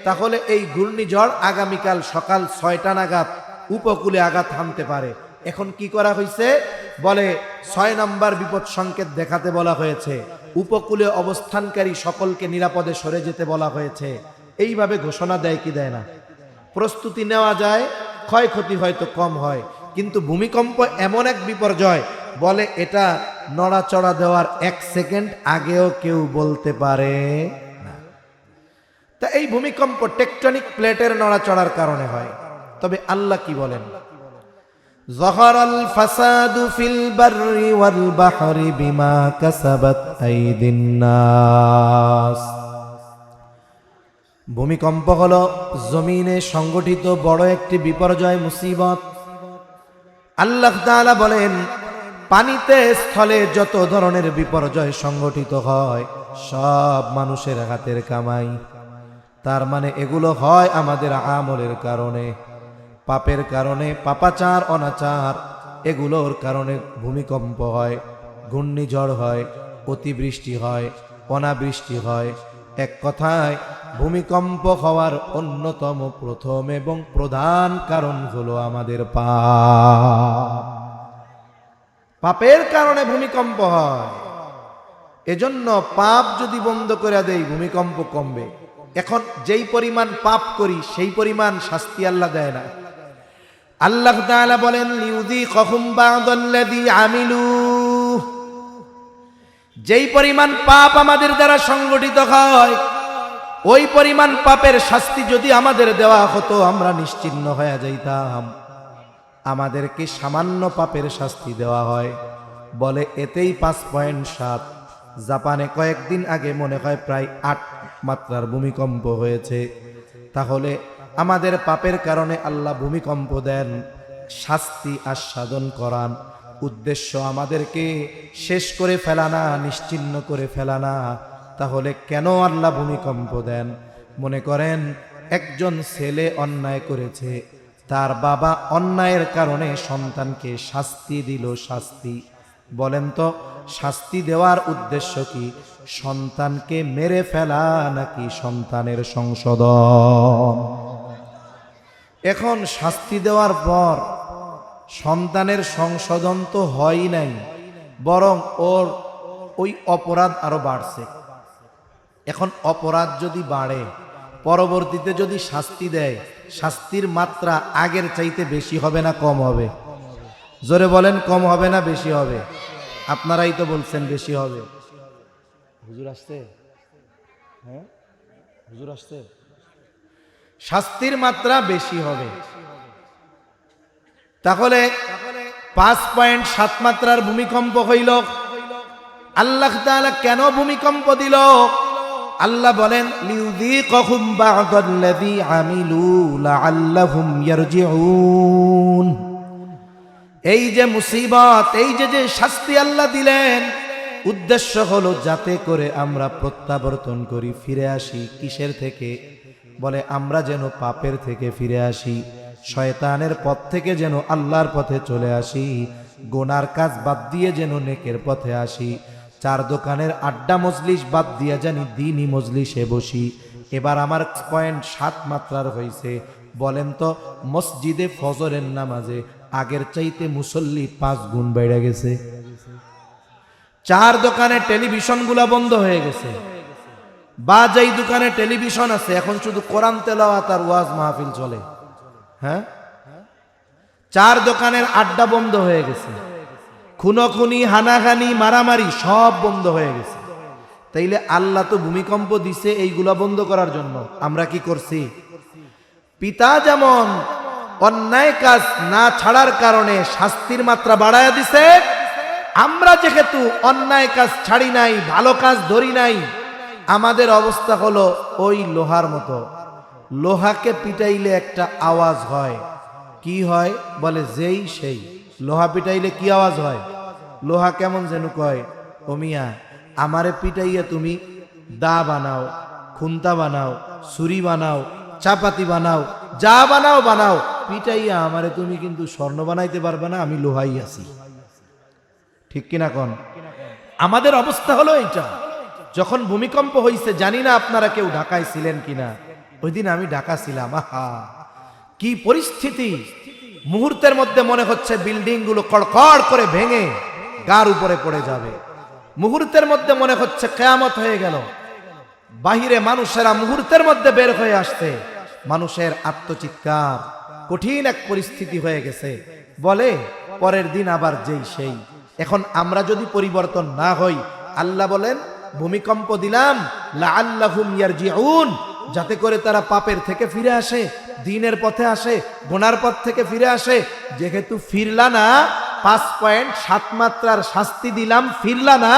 তাহলে এই ঘূর্ণিঝড় আগামীকাল সকাল 6টা নাগাদ উপকূলে আঘাত হানতে পারে। এখন কি করা হয়েছে? বলে 6 নম্বর বিপদ সংকেত দেখাতে বলা হয়েছে, উপকূলে অবস্থানকারী সকলকে নিরাপদে সরে যেতে বলা হয়েছে। এইভাবে ঘোষণা দেয় কি দেয় না? প্রস্তুতি নেওয়া যায়, ক্ষয়ক্ষতি হয়তো কম হয়। কিন্তু ভূমিকম্প এমন এক বিপর্যয়, বলে এটা নড়াচড়া দেওয়ার 1 সেকেন্ড আগেও কেউ বলতে পারে না। তা এই ভূমিকম্প টেকটনিক প্লেটের নড়াচড়ার কারণে হয়। তবে আল্লাহ কি বলেন? যাহারাল ফাসাদু ফিল বাররি ওয়াল বাহরি বিমা কাসাবাত আইদিন নাস। ভূমিকম্প হলো জমিনে সংগঠিত বড় একটি বিপর্যয়, মুসিবত। আল্লাহ তাআলা বলেন পানিতে স্থলে যত ধরনের বিপর্যয় সংগঠিত হয় সব মানুষের হাতের কামাই। তার মানে এগুলো হয় আমাদের আমলের কারণে, পাপের কারণে, পাপাচার অনাচার, এগুলোর কারণে ভূমিকম্প হয়, ঘূর্ণিঝড় হয়, অতিবৃষ্টি হয়, অনাবৃষ্টি হয়। এক কথায় ভূমিকম্প হওয়ার অন্যতম প্রথম এবং প্রধান কারণ হলো আমাদের পাপ। পাপের কারণে ভূমিকম্প হয়। এজন্য পাপ যদি বন্ধ করে দেই ভূমিকম্প কমবে। এখন যেই পরিমাণ পাপ করি সেই পরিমাণ শাস্তি আল্লাহ দেয় না। আল্লাহ তাআলা বলেন লিউযীকাহুম বা'দাল্লাযী আমিলু। যেই পরিমাণ পাপ আমাদের দ্বারা সংগঠিত হয়, ওই পরিমাণ পাপের শাস্তি যদি আমাদের দেওয়া হতো আমরা নিশ্চিহ্ন হয়ে যাইতাম। আমাদেরকে সামান্য পাপের শাস্তি দেওয়া হয়, বলে এতেই 5.7। জাপানে কয়েকদিন আগে মনে হয় প্রায় 8 মাত্রার ভূমিকম্প হয়েছে। তাহলে আমাদের পাপের কারণে আল্লাহ ভূমিকম্প দেন, শাস্তি আস্বাদন করান। উদ্দেশ্য আমাদেরকে শেষ করে ফেলা না, নিশ্চিহ্ন করে ফেলা না। তাহলে কেন আল্লাহ ভূমিকম্প দেন? মনে করেন একজন ছেলে অন্যায় করেছে, তার বাবা অন্যায়ের কারণে সন্তানকে শাস্তি দিল। শাস্তি বলেন তো, শাস্তি দেওয়ার উদ্দেশ্য কি? সন্তানকে মেরে ফেলা নাকি সন্তানের সংশোধন? এখন শাস্তি দেওয়ার পর সন্তানের সংশোধন তো হয় নাই, বরং ওর ওই অপরাধ আরো বাড়ছে। এখন অপরাধ যদি বাড়ে, পরবর্তীতে যদি শাস্তি দেয়, শাস্তির মাত্রা আগের চাইতে বেশি হবে না কম হবে? জোরে বলেন, কম হবে না বেশি হবে? আপনারাই তো বলছেন বেশি হবে। হুজুর আসছে? হ্যাঁ, হুজুর আসছে। শাস্তির মাত্রা বেশি হবে। তাহলে 5.7 মাত্রার ভূমিকম্প হইল। আল্লাহ তাআলা কেন ভূমিকম্প দিল? আল্লাহ বলেন, লিউযীকাহুম বা'দাল্লাযী আমিলু লাআল্লাহুম ইয়ারজিউন। এই যে মুসিবত, এই যে শাস্তি আল্লাহ দিলেন, উদ্দেশ্য হলো যাতে করে আমরা প্রত্যাবর্তন করি, ফিরে আসি। কিসের থেকে? বলে আমরা যেন পাপের থেকে ফিরে আসি, শয়তানের পথ থেকে যেন আল্লাহর পথে চলে আসি, গুনার কাজ বাদ দিয়ে যেন নেকের পথে আসি, চার দোকানের আড্ডা মজলিস বাদ দিয়ে জানি দ্বীনি মজলিসে বসি। এবার আমার 7 মাত্রার হয়েছে। বলেন তো, মসজিদে ফজরের নামাজে আগের চাইতে মুসল্লি 5 গুণ বেড়ে গেছে। 4 দোকানে টেলিভিশনগুলো বন্ধ হয়ে গেছে, বা যেই দোকানে টেলিভিশন আছে এখন শুধু কোরআন তেলাওয়াত আর ওয়াজ মাহফিল চলে। হ্যাঁ, 4 দোকানের আড্ডা বন্ধ হয়ে গেছে, খুনোখুনি, হানাহানি, মারামারি সব বন্ধ হয়ে গেছে। তাইলে আল্লাহ তো ভূমিকম্প দিছে এইগুলা বন্ধ করার জন্য। আমরা কি করছি? পিতা যেমন অন্যায় কাজ না ছাড়ার কারণে শাস্তির মাত্রা বাড়ায়া দিছে, আমরা যেহেতু অন্যায় কাজ ছাড়ি নাই, ভালো কাজ ধরি নাই, আমাদের অবস্থা হলো ওই লোহার মতো। লোহাকে পিটাইলে একটা আওয়াজ হয়, কি হয়? বলে যেই সেই। লোহা পিটাইলে কি আওয়াজ হয়? লোহা কেমন যেন কয়, ও মিয়া আমারে পিটাইয়া তুমি দা বানাও, খুন্তা বানাও, ছুরি বানাও, চাপাতি বানাও, যা বানাও বানাও, পিটাইয়া আমারে তুমি কিন্তু স্বর্ণ বানাইতে পারবে না, আমি লোহাই আছি। ঠিক কিনা কোন? আমাদের অবস্থা হলো এইটা। যখন ভূমিকম্প হইছে, জানি না আপনারা কেউ ঢাকায় ছিলেন কিনা, ওই দিন আমি ঢাকা ছিলাম। আহা কি পরিস্থিতি! মুহূর্তের মধ্যে মনে হচ্ছে বিল্ডিং গুলো কড়কড় করে ভেঙে গার উপরে পড়ে যাবে। মুহূর্তের মধ্যে মনে হচ্ছে কিয়ামত হয়ে গেল। বাহিরে মানুষেরা মুহূর্তের মধ্যে বের হয়ে আসছে, মানুষের আত্মচিৎকার, কঠিন এক পরিস্থিতি হয়ে গেছে। বলে পরের দিন আবার যেই সেই। এখন আমরা যদি পরিবর্তন না হই, আল্লাহ বলেন ভূমিকম্প দিলাম লাআল্লাহুম ইয়ারজিউন, যাতে করে তারা পাপের থেকে ফিরে আসে, দ্বীনের পথে আসে, গুনার পথ থেকে ফিরে আসে। যেহেতু ফিরলা না, 5.7 মাত্রার শাস্তি দিলাম, ফিরলা না,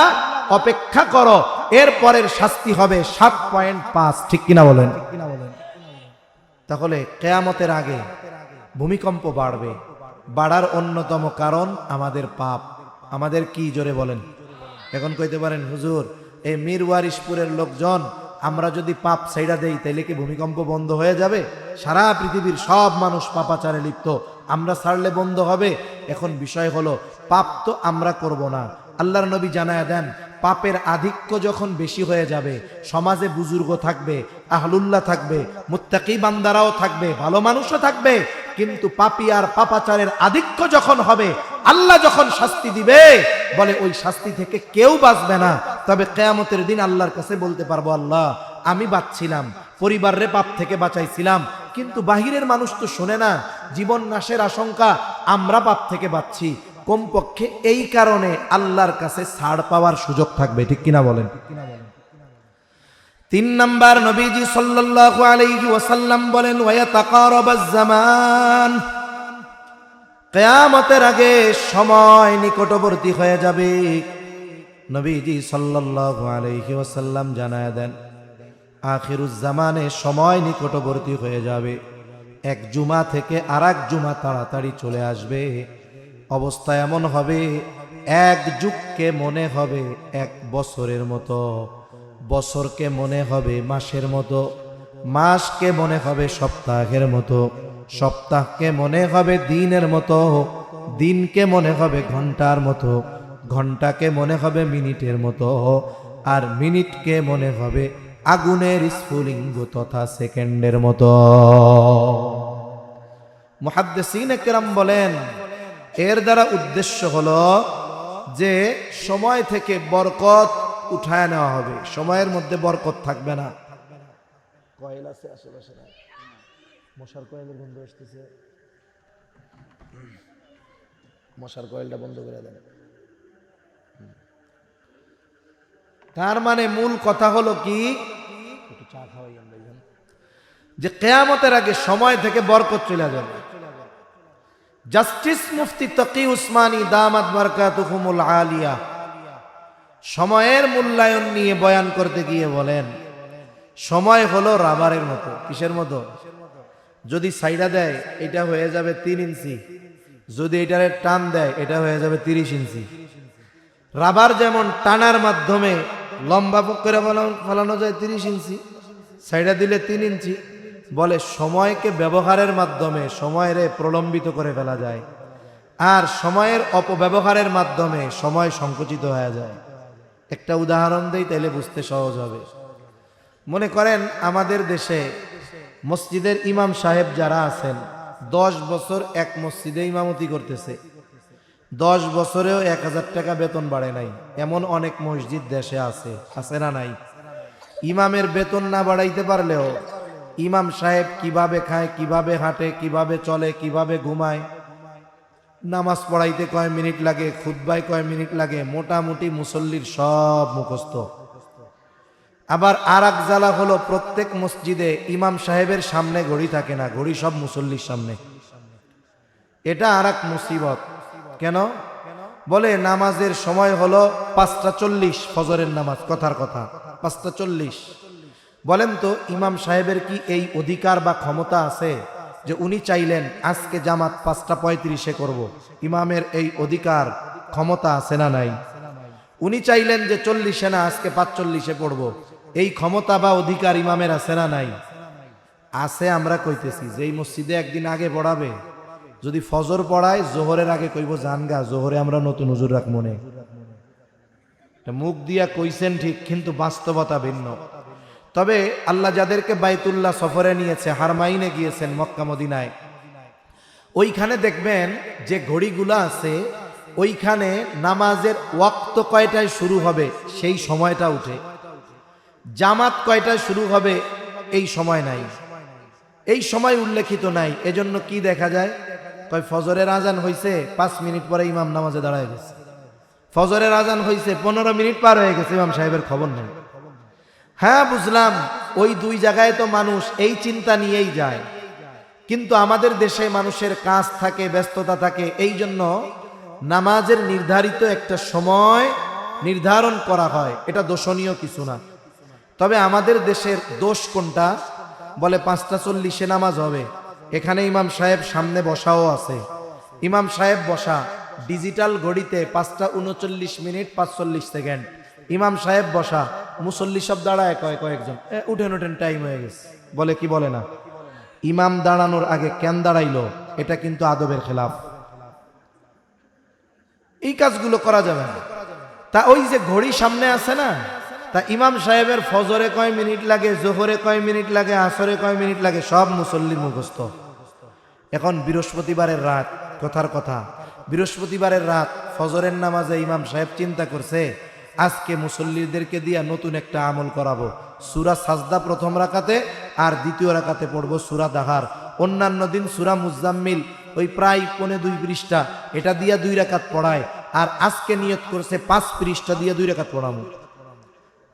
অপেক্ষা করো, এর পরের শাস্তি হবে 7.5। ঠিক কিনা বলেন? তাহলে কিয়ামতের আগে ভূমিকম্প বাড়বে। বাড়ার অন্যতম কারণ আমাদের পাপ। আমাদের কি? জোরে বলেন। এখন কইতে পারেন, হুজুর এই মিরওয়ারিশপুরের লোকজন আমরা যদি পাপ ছাইড়া দেই তাইলে কি ভূমিকম্প বন্ধ হয়ে যাবে? সারা পৃথিবীর সব মানুষ পাপাচারে লিপ্ত, আমরা ছাড়লে বন্ধ হবে? এখন বিষয় হলো, পাপ তো আমরা করব না। আল্লাহর নবী জানায়া দেন, পাপের আধিক্য যখন বেশি হয়ে যাবে, সমাজে বুজুর্গ থাকবে, আহলুল্লাহ থাকবে, মুত্তাকি বান্দারাও থাকবে, ভালো মানুষও থাকবে, কিন্তু পাপী আর পাপাচারের আধিক্য যখন হবে, আল্লাহ যখন শাস্তি দিবে, বলে ওই শাস্তি থেকে কেউ বাঁচবে না। তবে কিয়ামতের দিন আল্লাহর কাছে বলতে পারবো, আল্লাহ আমি বাঁচছিলাম, পরিবারের পাপ থেকে বাঁচাইছিলাম, কিন্তু বাহিরের মানুষ তো শোনে না, জীবন নাশের আশঙ্কা, আমরা পাপ থেকে বাঁচছি। কমপক্ষে এই কারণে আল্লাহর কাছে ছাড় পাওয়ার সুযোগ থাকবে। ঠিক কিনা বলেন? 3 নাম্বার, নবীজি সাল্লাল্লাহু আলাইহি ওয়াসাল্লাম বলেন, ওয়ায়াতাকারাবাজ জামান, কিয়ামতের আগে সময় নিকটবর্তী হয়ে যাবে। নবীজি সাল্লাল্লাহু আলাইহি ওয়াসাল্লাম জানায়া দেন, আখিরুজ জামানে সময় নিকটবর্তী হয়ে যাবে। এক জুমা থেকে আরেক জুমা তাড়াতাড়ি চলে আসবে। অবস্থা এমন হবে, এক যুগকে মনে হবে 1 বছরের মতো, বছরকে মনে হবে মাসের মতো, মাসকে মনে হবে সপ্তাহের মতো, সপ্তাহকে মনে হবে দিনের মতো, দিনকে মনে হবে ঘন্টার মতো, ঘন্টাকে মনে হবে মিনিটের মতো, আর মিনিটকে মনে হবে আগুনের স্ফুলিঙ্গ তথা সেকেন্ডের মতো। মুহাদ্দিসিনে কেরাম বলেন এর দ্বারা উদ্দেশ্য হলো যে সময় থেকে বরকত উঠায় নেওয়া হবে, সময়ের মধ্যে বরকত থাকবে না। কয়েল আছে আশেপাশে না? মশার কয়েলের গন্ধ আসতেছে, মশার কয়েলটা বন্ধ করে দেন। তার মানে মূল কথা হলো কি, একটু চা খাওয়াই আমরা, যে কিয়ামতের আগে সময় থেকে বরকত চলে যাবে। জাস্টিস মুফতি তকি উসমানী দামাত বারাকাতুহুমুল আলিয়া সময়ের মূল্যায়ন নিয়ে বয়ান করতে গিয়ে বলেন, সময় হলো রাবারের মতো। কিসের মতো? যদি সাইডা দেয় এটা হয়ে যাবে 3 ইঞ্চি, যদি এটারে টান দেয় এটা হয়ে যাবে 30 ইঞ্চি। রাবার যেমন টানার মাধ্যমে লম্বা করে ফেলানো যায় 30 ইঞ্চি, সাইডা দিলে 3 ইঞ্চি। বলে সময়কে ব্যবহারের মাধ্যমে সময়ের প্রলম্বিত করে ফেলা যায়, আর সময়ের অপব্যবহারের মাধ্যমে সময় সংকুচিত হয়ে যায়। একটা উদাহরণ দেই তাইলে বুঝতে সহজ হবে। মনে করেন আমাদের দেশে মসজিদের ইমাম সাহেব যারা আছেন 10 বছর এক মসজিদে ইমামতি করতেছে, 10 বছরেও 1000 টাকা বেতন বাড়ে নাই, এমন অনেক মসজিদ দেশে আছে, আছে না নাই? ইমামের বেতন না বাড়াইতে পারলেও ইমাম সাহেব কিভাবে খায়, কিভাবে হাঁটে, কিভাবে চলে, কিভাবে ঘুমায়, নামাজ পড়াইতে কয় মিনিট লাগে, খুতবায় কয় মিনিট লাগে, মোটামুটি মুসল্লির সব মুখস্থ। আবার আর এক জ্বালা হলো প্রত্যেক মসজিদে ইমাম সাহেবের সামনে ঘড়ি থাকে না, ঘড়ি সব মুসল্লির সামনে। এটা আর এক মুসিবত। কেন? বলে নামাজের সময় হলো 5:40 ফজরের নামাজ, কথার কথা 5:40। বলেন তো ইমাম সাহেবের কি এই অধিকার বা ক্ষমতা আছে যে উনি চাইলেন আজকে জামাত 5:35 করব? ইমামের এই অধিকার ক্ষমতা আছে না নাই? উনি চাইলেন যে 40 না আজকে 45 পড়ব, এই ক্ষমতা বা অধিকার ইমামের আছে না নাই? আছে। আমরা কইতেছি যে এই মসজিদে একদিন আগে পড়াবে, যদি ফজর পড়ায় জোহরের আগে কইব জানগা জোহরে আমরা নতুন হুজুর রাখবো না। মুখ দিয়া কইছেন ঠিক, কিন্তু বাস্তবতা ভিন্ন। তবে আল্লাহ যাদেরকে বাইতুল্লাহ সফরে নিয়েছে, হারমাইনে গিয়েছেন মক্কা মদিনায়, ওইখানে দেখবেন যে ঘড়িগুলা আছে ওইখানে নামাজের ওয়াক্ত কয়টায় শুরু হবে সেই সময়টা উঠে, জামাত কয়টায় শুরু হবে এই সময় নাই, এই সময় উল্লেখিত নাই। এজন্য কি দেখা যায়, কয় ফজরের আজান হইছে 5 মিনিট পরে ইমাম নামাজে দাঁড়ায় গেছে, ফজরের আজান হইছে 15 মিনিট পার হয়ে গেছে, ইমাম সাহেবের খবর নেই। হ্যাঁ বুঝলাম, ওই 2 জায়গায় তো মানুষ এই চিন্তা নিয়েই যায়, কিন্তু আমাদের দেশে মানুষের কাজ থাকে, ব্যস্ততা থাকে, এই জন্য নামাজের নির্ধারিত একটা সময় নির্ধারণ করা হয়, এটা দোষণীয় কিছু না। তবে আমাদের দেশের দোষ কোনটা? বলে 5:40 নামাজ হবে, এখানে ইমাম সাহেব সামনে বসাও আছে, ইমাম সাহেব বসা, ডিজিটাল ঘড়িতে 5:39 45 সেকেন্ড, ইমাম সাহেব বসা, মুসল্লি সব দাঁড়ায় কয়েকজন, উঠেন টাইম হয়ে গেছে। বলে কি বলে না? ইমাম দাঁড়ানোর আগে কেন দাঁড়াইলো, এটা কিন্তু আদবের খেলাফ, এই কাজগুলো করা যাবে না। তা ওই যে ঘড়ি সামনে আছে না, তা ইমাম সাহেবের ফজরে কয় মিনিট লাগে, জোহরে কয় মিনিট লাগে, আসরে কয় মিনিট লাগে, সব মুসল্লির মুখস্থ। এখন বৃহস্পতিবারের রাত, কথার কথা বৃহস্পতিবারের রাত ফজরের নামাজে ইমাম সাহেব চিন্তা করছে আজকে মুসল্লিদেরকে দিয়া নতুন একটা আমল করাবো, সূরা সাজদা প্রথম রাকাতে আর দ্বিতীয় রাকাতে পড়বো সূরা দাহার, অন্যান্য দিন সূরা মুজাম্মিল ওই প্রায় 2.25 পৃষ্ঠা, এটা দিয়া 2 রাকাত পড়ায়, আর আজকে নিয়ত করছে 5 পৃষ্ঠা দিয়ে 2 রাকাত পড়াবো।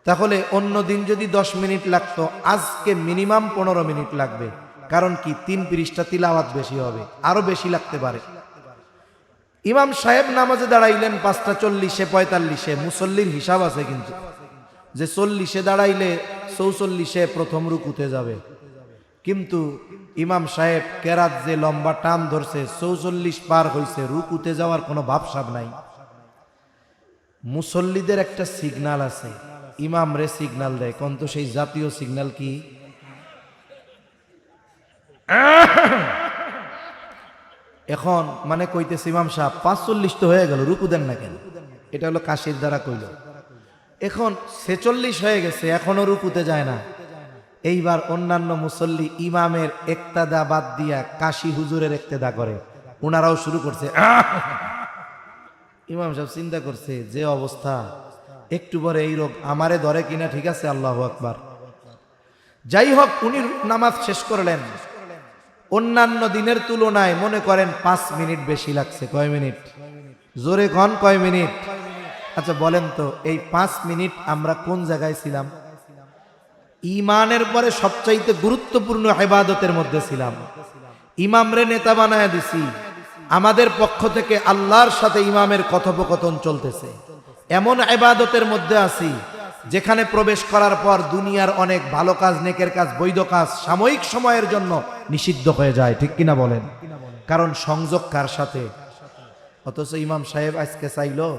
তাহলে অন্য দিন যদি 10 মিনিট লাগতো, আজকে মিনিমাম 15 মিনিট লাগবে। কারণ কি, 3 পৃষ্ঠা তিলাওয়াত বেশি হবে, আরো বেশি লাগতে পারে। ইমাম সাহেব নামাজে দাঁড়াইলেন 5:40 45, মুসল্লির হিসাব আছে কিন্তু, যে 40 দাঁড়াইলে 44 প্রথম রুকুতে যাবে, কিন্তু ইমাম সাহেব কেরাত যে লম্বা টান ধরছে 44 পার হইছে, রুকুতে যাওয়ার কোনো ভাবসাব নাই। মুসল্লিদের একটা সিগনাল আছে, ইমাম রে সিগনাল দেয়, কোন তো সেই জাতীয় সিগনাল কি? এখন মানে কইতেছে ইমাম সাহেব 45 তো হয়ে গেল, রুকু দেন না কেন? এটা হলো কাশির দ্বারা কইল। এখন 46 হয়ে গেছে, এখনো রুকুতে যায় না। এইবার অন্যান্য মুসল্লি ইমামের ইক্তেদা বাদ দিয়া কাশি হুজুরের ইক্তেদা করে, ওনারাও শুরু করছে। ইমাম সাহেব চিন্তা করছে যে অবস্থা, একটু পরে এই রোগ আমারে ধরে কিনা, ঠিক আছে আল্লাহু আকবার। যাই হোক, উনি নামাজ শেষ করলেন। অন্যান্য দিনের তুলনায় মনে করেন 5 মিনিট বেশি লাগছে। কয় মিনিট? জোরে কন, কয় মিনিট? আচ্ছা বলেন তো, এই 5 মিনিট আমরা কোন জায়গায় ছিলাম? ঈমানের পরে সবচাইতে গুরুত্বপূর্ণ ইবাদতের মধ্যে ছিলাম। ইমামরে নেতা বানায় দিছি, আমাদের পক্ষ থেকে আল্লাহর সাথে ইমামের কথোপকথন চলতেছে। এমন ইবাদতের মধ্যে আছি যেখানে প্রবেশ করার পর দুনিয়ার অনেক ভালো কাজ, নেকের কাজ, বৈধ কাজ সাময়িক সময়ের জন্য নিষিদ্ধ হয়ে যায়, ঠিক কিনা বলেন? কারণ সংযোগ কার সাথে? অথচ ইমাম সাহেব আজকে চাইলো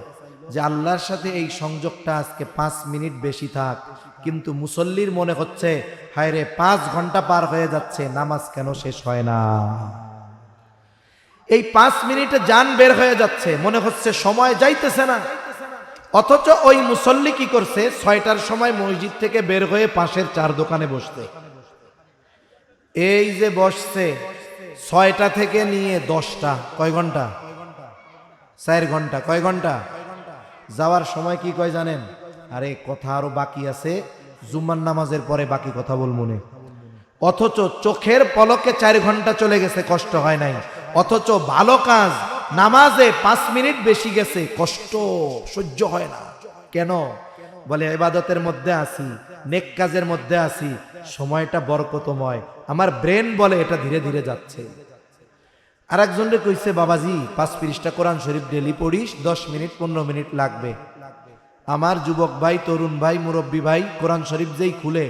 যে আল্লাহর সাথে এই সংযোগটা আজকে 5 মিনিট বেশি থাক, কিন্তু মুসল্লির মনে হচ্ছে হায় রে 5 ঘন্টা পার হয়ে যাচ্ছে, নামাজ কেন শেষ হয় না? এই 5 মিনিটে জান বের হয়ে যাচ্ছে, মনে হচ্ছে সময় যাইতেছে না। অথচ ওই মুসল্লি কি করছে? 6টার সময় মসজিদ থেকে বের হয়ে পাশের 4 দোকানে বসতে। এই যে বসছে 6টা থেকে নিয়ে 10টা, কয় ঘন্টা? 4 ঘন্টা। কয় ঘন্টা? যাওয়ার সময় কি কয় জানেন? আরে কথা আরো বাকি আছে, জুম্মার নামাজের পরে বাকি কথা বলবো নে। অথচ চোখের পলকে 4 ঘন্টা চলে গেছে, কষ্ট হয় নাই। অথচ ভালো কাজ নামাজে 5 মিনিট বেশি গেছে, কষ্ট সহ্য হয় না। কেন? বলে ইবাদতের মধ্যে আছি, নেক কাজের মধ্যে আছি, সময়টা বরকতময়, আমার ব্রেন বলে এটা ধীরে ধীরে যাচ্ছে। আর একজনকে কইছে, বাবাজি 5 পৃষ্ঠা কোরআন শরীফ ডেলি পড়িস, 10 মিনিট 15 মিনিট লাগবে। আমার যুবক ভাই, তরুণ ভাই, মুরব্বী ভাই কোরআন শরীফ যেই খুলে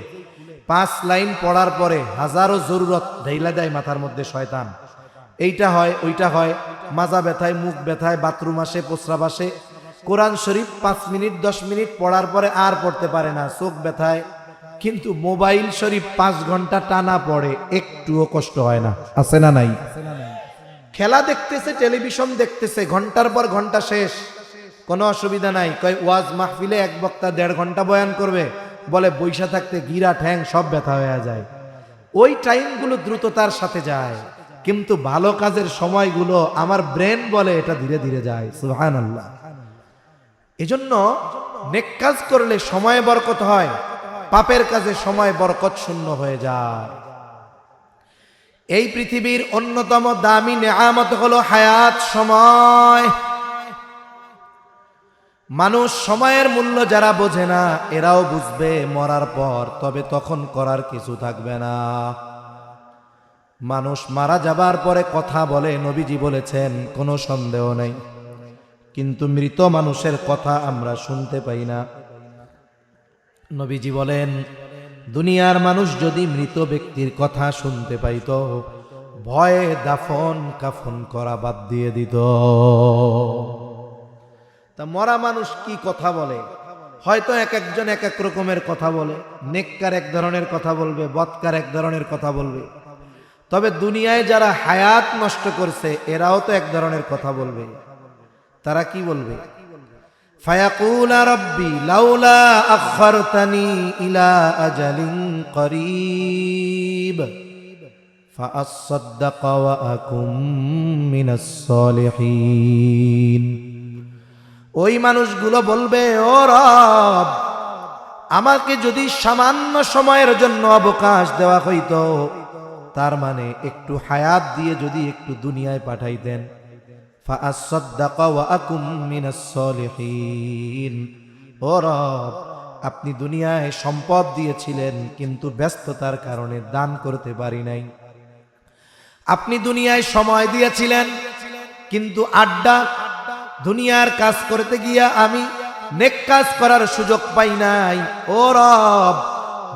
5 লাইন পড়ার পরে হাজারো জরুরত ঢেইলা দেয় মাথার মধ্যে শয়তান। এইটা হয়, ওইটা হয়, মাজা ব্যথায়, মুখ ব্যথায়, বাথরুম আসে, প্রস্রাব আসে। কোরআন শরীফ 5 মিনিট 10 মিনিট পড়ার পরে আর পড়তে পারে না, চোখ ব্যথায়। কিন্তু মোবাইল শরীফ 5 ঘন্টা টানা পড়ে, একটুও কষ্ট হয় না। আছে না নাই? খেলা দেখতেছে, টেলিভিশন দেখতেছে, ঘন্টার পর ঘন্টা শেষ, কোনো অসুবিধা নাই। কয় ওয়াজ মাহফিলে এক বক্তা 1.5 ঘন্টা বয়ান করবে, বলে বৈশা থাকতে গিরা ঠ্যাং সব ব্যথা হয়ে যায়। ওই টাইমগুলো দ্রুততার সাথে যায়, কিন্তু ভালো কাজের সময়গুলো আমার ব্রেন বলে এটা ধীরে ধীরে যায়। সুবহানাল্লাহ। এজন্য নেক কাজ করলে সময় বরকত হয়, পাপের কাজে সময় বরকত শূন্য হয়ে যায়। এই পৃথিবীর অন্যতম দামি নেয়ামত হলো হায়াত, সময়। মানুষ সময়ের মূল্য যারা বোঝে না, এরাও বুঝবে মরার পর, তবে তখন করার কিছু থাকবে না। মানুষ মারা যাবার পরে কথা বলে, নবীজি বলেছেন, কোনো সন্দেহ নেই, কিন্তু মৃত মানুষের কথা আমরা শুনতে পাই না। নবীজি বলেন, দুনিয়ার মানুষ যদি মৃত ব্যক্তির কথা শুনতে পাইত, ভয়ে দাফন কাফন করা বাদ দিয়ে দিত। তা মরা মানুষ কি কথা বলে? হয়তো এক একজন এক এক রকমের কথা বলে, নেককার এক ধরনের কথা বলবে, বদকার এক ধরনের কথা বলবে। তবে দুনিয়ায় যারা হায়াত নষ্ট করছে, এরাও তো এক ধরনের কথা বলবে। তারা কি বলবে? ফায়াকুল রাব্বি লাউলা আখখারতানি ইলা আজালিন করিব ফাআসাদদাক ওয়া আকুম মিনাস সালিহিন। ওই মানুষগুলো বলবে, ও রব, আমাকে যদি সামান্য সময়ের জন্য অবকাশ দেওয়া হইতো, তার মানে একটু হায়াত দিয়ে যদি একটু দুনিয়ায় পাঠাইতেন, ফাআসাদদাক ওয়া আকুম মিনাস সালিহিন। ও রব, আপনি দুনিয়ায় সম্পদ দিয়েছিলেন, কিন্তু ব্যস্ততার কারণে দান করতে পারি নাই। আপনি দুনিয়ায় সময় দিয়েছিলেন, কিন্তু আড্ডা, দুনিয়ার কাজ করতে গিয়া আমি নেক কাজ করার সুযোগ পাই নাই। ও রব,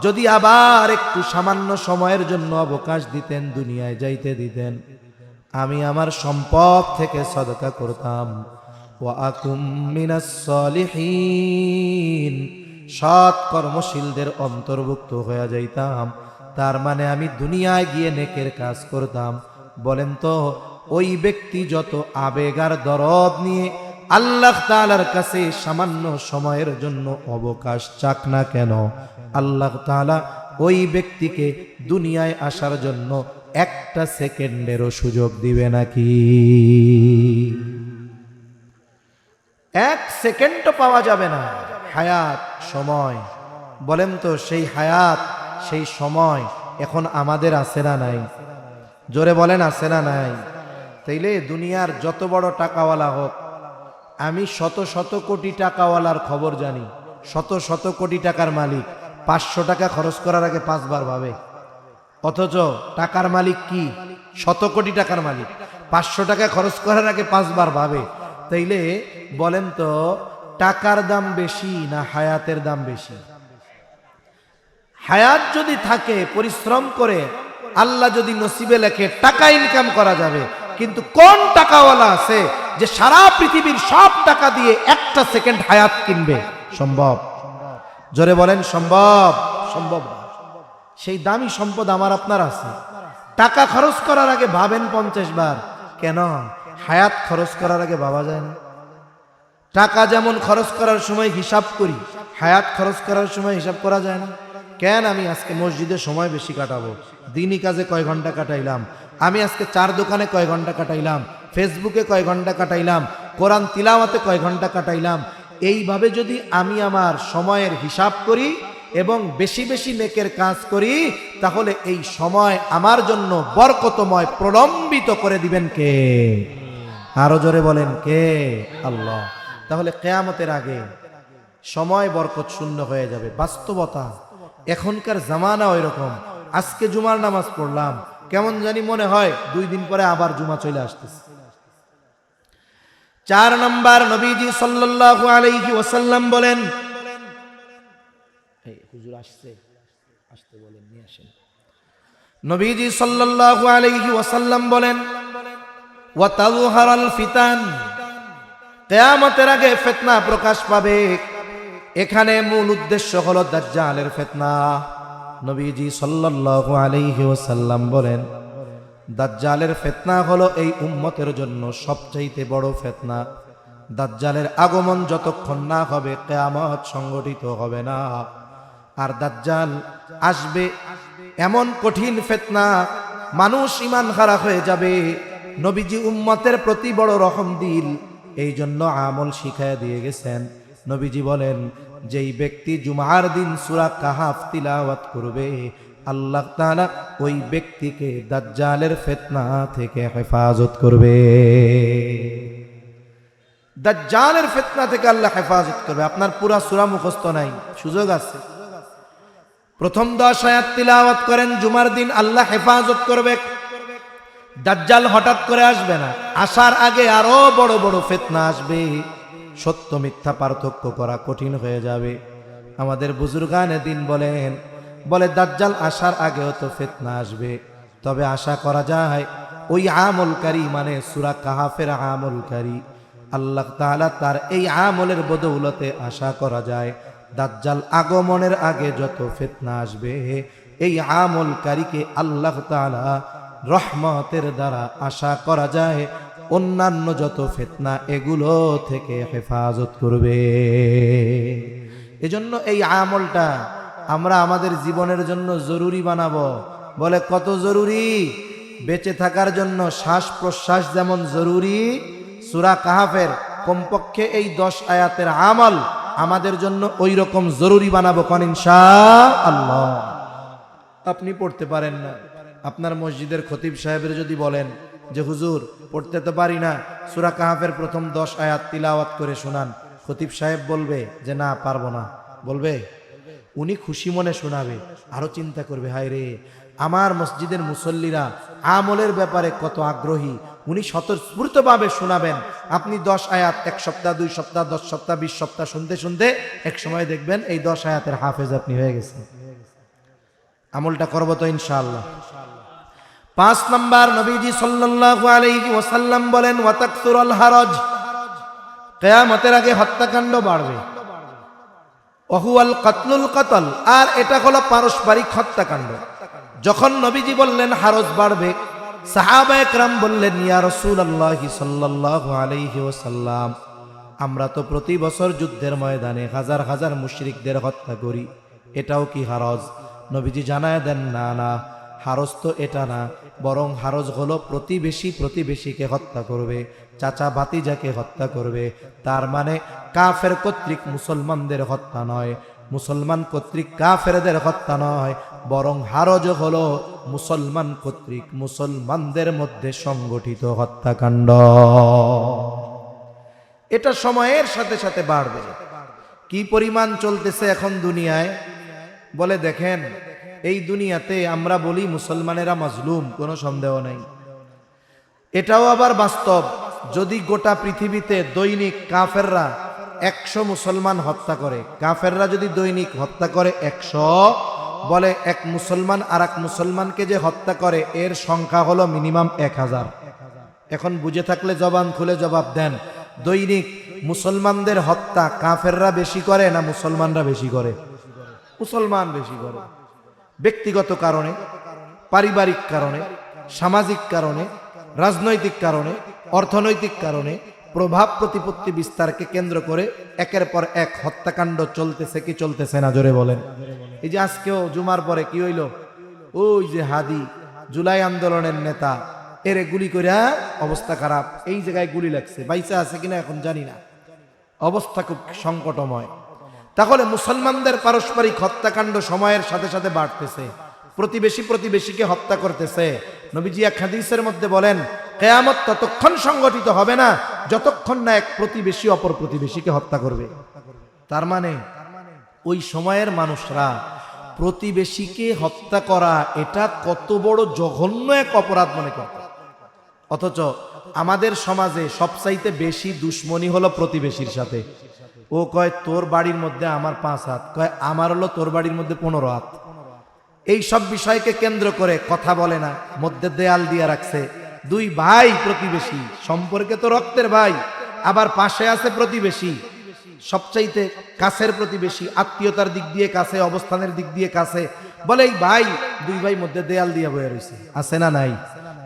যদি আবার একটু সামান্য সময়ের জন্য অবকাশ দিতেন, দুনিয়ায় যাইতে দিতেন, আমি আমার সম্পদ থেকে সদকা করতাম, ওয়া আকুম মিনাস সালিহিন, সৎ কর্মশীলদের অন্তর্ভুক্ত হয়ে যাইতাম। তার মানে আমি দুনিয়ায় গিয়ে নেকের কাজ করতাম। বলেন তো, ওই ব্যক্তি যত আবেগ আর দরদ নিয়ে আল্লাহ তাআলার কাছে সামান্য সময়ের জন্য অবকাশ চাক না কেন, আল্লাহ তাআলা ওই ব্যক্তিকে দুনিয়ায় আসার জন্য একটা সেকেন্ডেরও সুযোগ দিবে নাকি? এক সেকেন্ডও পাওয়া যাবে না। হায়াত, সময়, বলেন তো সেই হায়াত, সেই সময় এখন আমাদের আছে না নাই? জোরে বলেন আছে না নাই? তাইলে দুনিয়ার যত বড় টাকাওয়ালা হোক, আমি শত শত কোটি টাকাওয়ালার খবর জানি, শত শত কোটি টাকার মালিক 500 টাকা খরচ করার আগে 5 বার ভাবে। অথচ টাকার মালিক কি? শত কোটি টাকার মালিক 500 টাকা খরচ করার আগে 5 বার ভাবে। তাইলে বলেন তো টাকার দাম বেশি না হায়াতের দাম বেশি? হায়াত যদি থাকে, পরিশ্রম করে আল্লাহ যদি নসিবে লেখে টাকা ইনকাম করা যাবে, কিন্তু কোন টাকাওয়ালা আছে যে সারা পৃথিবীর সব টাকা দিয়ে একটা সেকেন্ড হায়াত কিনবে? সম্ভব? জোরে বলেন সম্ভব? সম্ভব না। সেই দামি সম্পদ আমার আপনার আছে। টাকা খরচ করার আগে ভাবেন 50 বার, কেন হায়াত খরচ করার আগে ভাবা যায় না? টাকা যেমন খরচ করার সময় হিসাব করি, হায়াত খরচ করার সময় হিসাব করা যায় না? কেন আমি আজকে মসজিদে সময় বেশি কাটাবো, দিনই কাজে কয় ঘন্টা কাটাইলাম, আমি আজকে 4 দোকানে কয় ঘন্টা কাটাইলাম, ফেসবুকে কয় ঘন্টা কাটাইলাম, কোরআন তিলাওয়াতে কয় ঘন্টা কাটাইলাম, এইভাবে যদি আমি আমার সময়ের হিসাব করি এবং বেশি বেশি নেকের কাজ করি, তাহলে এই সময় আমার জন্য বরকতময় প্রলম্বিত করে দিবেন কে? আরো জোরে বলেন কে? আল্লাহ। তাহলে কিয়ামতের আগে সময় বরকত শূন্য হয়ে যাবে। বাস্তবতা, এখনকার জামানা ওই রকম। আজকে জুমার নামাজ পড়লাম, কেমন জানি মনে হয় 2 দিন পরে আবার জুমা চলে আসতেছে। 4 নাম্বার, নবীজি সাল্লাল্লাহু আলাইহি ওয়াসাল্লাম বলেন, এই হুজুর আসছে, আসতে বলেন, নিয়ে আসেন। নবীজি সাল্লাল্লাহু আলাইহি ওয়াসাল্লাম বলেন, ওয়া তাযহারাল ফিতান, কিয়ামতের আগে ফিতনা প্রকাশ পাবে। এখানে মূল উদ্দেশ্য হলো দাজ্জালের ফিতনা। নবীজি সাল্লাল্লাহু আলাইহি ওয়াসাল্লাম বলেন, দাজ্জালের ফিতনা হলো এই উম্মতের জন্য সবচাইতে বড় ফিতনা। দাজ্জালের আগমন যতক্ষণ না হবে কিয়ামত সংগঠিত হবে না। আর দাজ্জাল আসবে এমন কঠিন ফিতনা, মানুষ ঈমান হারা হয়ে যাবে। নবীজি উম্মতের প্রতি বড় রহম দিল, এই জন্য আমল শিখায় দিয়ে গেছেন। নবীজি বলেন, যেই ব্যক্তি জুমার দিন সূরা কাহাফ তিলাওয়াত করবে, আল্লাহ তাআলা ওই ব্যক্তিকে দাজ্জালের ফিতনা থেকে হেফাজত করবে। দাজ্জালের ফিতনা থেকে আল্লাহ হেফাজত করবে। আপনার পুরা সূরা মুখস্থ নাই, সুযোগ আছে। প্রথম 10 আয়াত তিলাওয়াত করেন, জুমার দিন আল্লাহ হেফাজত করবে। দাজ্জাল হঠাৎ করে আসবে না, আসার আগে আরো বড় বড় ফিতনা আসবে। সত্য মিথ্যা পার্থক্য করা কঠিন হয়ে যাবে। আমাদের বুজুর্গানে দিন বলেন, বলে দাজ্জাল আসার আগেও তো ফিতনা আসবে, তবে আশা করা যায় ওই আমলকারী, মানে সূরা কাহাফের আমলকারী, আল্লাহ তাআলা তার এই আমলের বদৌলতে আশা করা যায় দাজ্জাল আগমনের আগে যত ফিতনা আসবে, এই আমলকারীকে আল্লাহ তাআলা রহমতের দ্বারা আশা করা যায় অন্যান্য যত ফিতনা এগুলো থেকে হেফাজত করবে। এজন্য এই আমলটা আমরা আমাদের জীবনের জন্য জরুরি বানাবো। বলে কত জরুরি? বেঁচে থাকার জন্য শ্বাস প্রশ্বাস যেমন জরুরি, সূরা কাহাফের কমপক্ষে এই 10 আয়াতের আমল আমাদের জন্য ওই রকম জরুরি বানাবো কোন ইনশাআল্লাহ। আপনি পড়তে পারেন না, আপনার মসজিদের খতিব সাহেবের যদি বলেন যে হুজুর পড়তে তো পারি না, সূরা কাহাফের প্রথম 10 আয়াত তিলাওয়াত করে শোনান, খতিব সাহেব বলবে যে না পারবো না? বলবে? উনি খুশি মনে শোনাবে, আরো চিন্তা করবে, হায় রে আমার মসজিদের মুসল্লিরা আমলের ব্যাপারে কত আগ্রহী, উনি স্বতঃস্ফূর্তভাবে শোনাবেন। আপনি 10 আয়াত 1 সপ্তাহ 2 সপ্তাহ 10 সপ্তাহ 20 সপ্তাহ শুনতে শুনতে এক সময় দেখবেন এই 10 আয়াতের হাফেজ আপনি হয়ে গেছেন। আমলটা করব তো ইনশাআল্লাহ। 5 নাম্বার, নবীজি সাল্লাল্লাহু আলাইহি ওয়াসাল্লাম বলেন, ওয়া তাকসুরুল হারাজ, কিয়ামতের আগে হত্যাকাণ্ড বাড়বে। ওহুয়াল কাতলুল কাতল, আর এটা হলো পারস্পরিক হত্যাকাণ্ড। যখন নবীজি বললেন হারজ বাড়বে, সাহাবায়ে কেরাম বললেন, ইয়া রাসূলুল্লাহ সাল্লাল্লাহু আলাইহি ওয়াসাল্লাম, আমরা তো প্রতি বছর যুদ্ধের ময়দানে হাজার হাজার মুশরিকদের হত্যা করি, এটাও কি হারজ? নবীজি জানায় দেন, না না, হারজ তো এটা না, বরং হারজ হলো প্রতিবেশীকে হত্যা করবে, চাচা ভাতিজাকে হত্যা করবে। তার মানে কাফের কর্তৃক মুসলমানদের হত্যা নয়, মুসলমান কর্তৃক কাফেরদের হত্যা নয়, বরং হারজ হলো মুসলমান কর্তৃক মুসলমানদের মধ্যে সংগঠিত হত্যাকাণ্ড। এটা সময়ের সাথে সাথে বাড়বে। কি পরিমাণ চলতেছে এখন দুনিয়ায় বলে দেখেন। এই দুনিয়াতে আমরা বলি মুসলমানেরা মাজলুম, কোনো সন্দেহ নাই, এটাও আবার বাস্তব। যদি গোটা পৃথিবীতে দৈনিক কাফেররা 100 মুসলমান হত্যা করে, কাফেররা যদি দৈনিক হত্যা করে 100, বলে এক মুসলমান আর এক মুসলমানকে যে হত্যা করে এর সংখ্যা হলো মিনিমাম 1000। এখন বুঝে থাকলে জবান খুলে জবাব দেন, দৈনিক মুসলমানদের হত্যা কাফেররা বেশি করে না মুসলমানরা বেশি করে? মুসলমান বেশি করে। ব্যক্তিগত কারণে, পারিবারিক কারণে, সামাজিক কারণে, রাজনৈতিক কারণে, অর্থনৈতিক কারণে, প্রভাব প্রতিপত্তি বিস্তারকে কেন্দ্র করে একের পর এক হত্যাকাণ্ড চলতেছে কি চলতেছে না? জোরে বলেন। এই যে আজকেও জুমার পরে কি হইল, ওই যে হাদি জুলাই আন্দোলনের নেতা, এরে গুলি কইরা অবস্থা খারাপ, এই জায়গায় গুলি লাগছে, বাইসা আছে কিনা এখন জানি না, অবস্থা খুব সংকটময়। তাহলে মুসলমানদের পারস্পরিক হত্যাকাণ্ড সময়ের সাথে সাথে বাড়তেছে, প্রতিবেশীকে হত্যা করতেছে। নবীজি এক হাদিসের মধ্যে বলেন, কিয়ামত ততক্ষণ সংগঠিত হবে না যতক্ষণ না এক প্রতিবেশী অপর প্রতিবেশীকে হত্যা করবে। তার মানে ওই সময়ের মানুষরা প্রতিবেশীকে হত্যা করা এটা কত বড় জঘন্য এক অপরাধ মনে করে। অথচ আমাদের সমাজে সবচাইতে বেশি দুশ্মনী হলো প্রতিবেশীর সাথে। ও কয় তোর বাড়ির মধ্যে আমার 5 হাত, কয় আমার হলো তোর বাড়ির মধ্যে 15 হাত। এই সব বিষয়কে কেন্দ্র করে কথা বলে না, মধ্যে দেয়াল দিয়ে রাখছে। দুই ভাই প্রতিবেশী, সম্পর্কে তো রক্তের ভাই, আবার পাশে আছে প্রতিবেশী, সবচাইতে কাছের প্রতিবেশী, আত্মীয়তার দিক দিয়ে কাছে, অবস্থানের দিক দিয়ে কাছে, বলে এই ভাই, দুই ভাই মধ্যে দেয়াল দিয়ে বয়ে রয়েছে, আছে না নাই?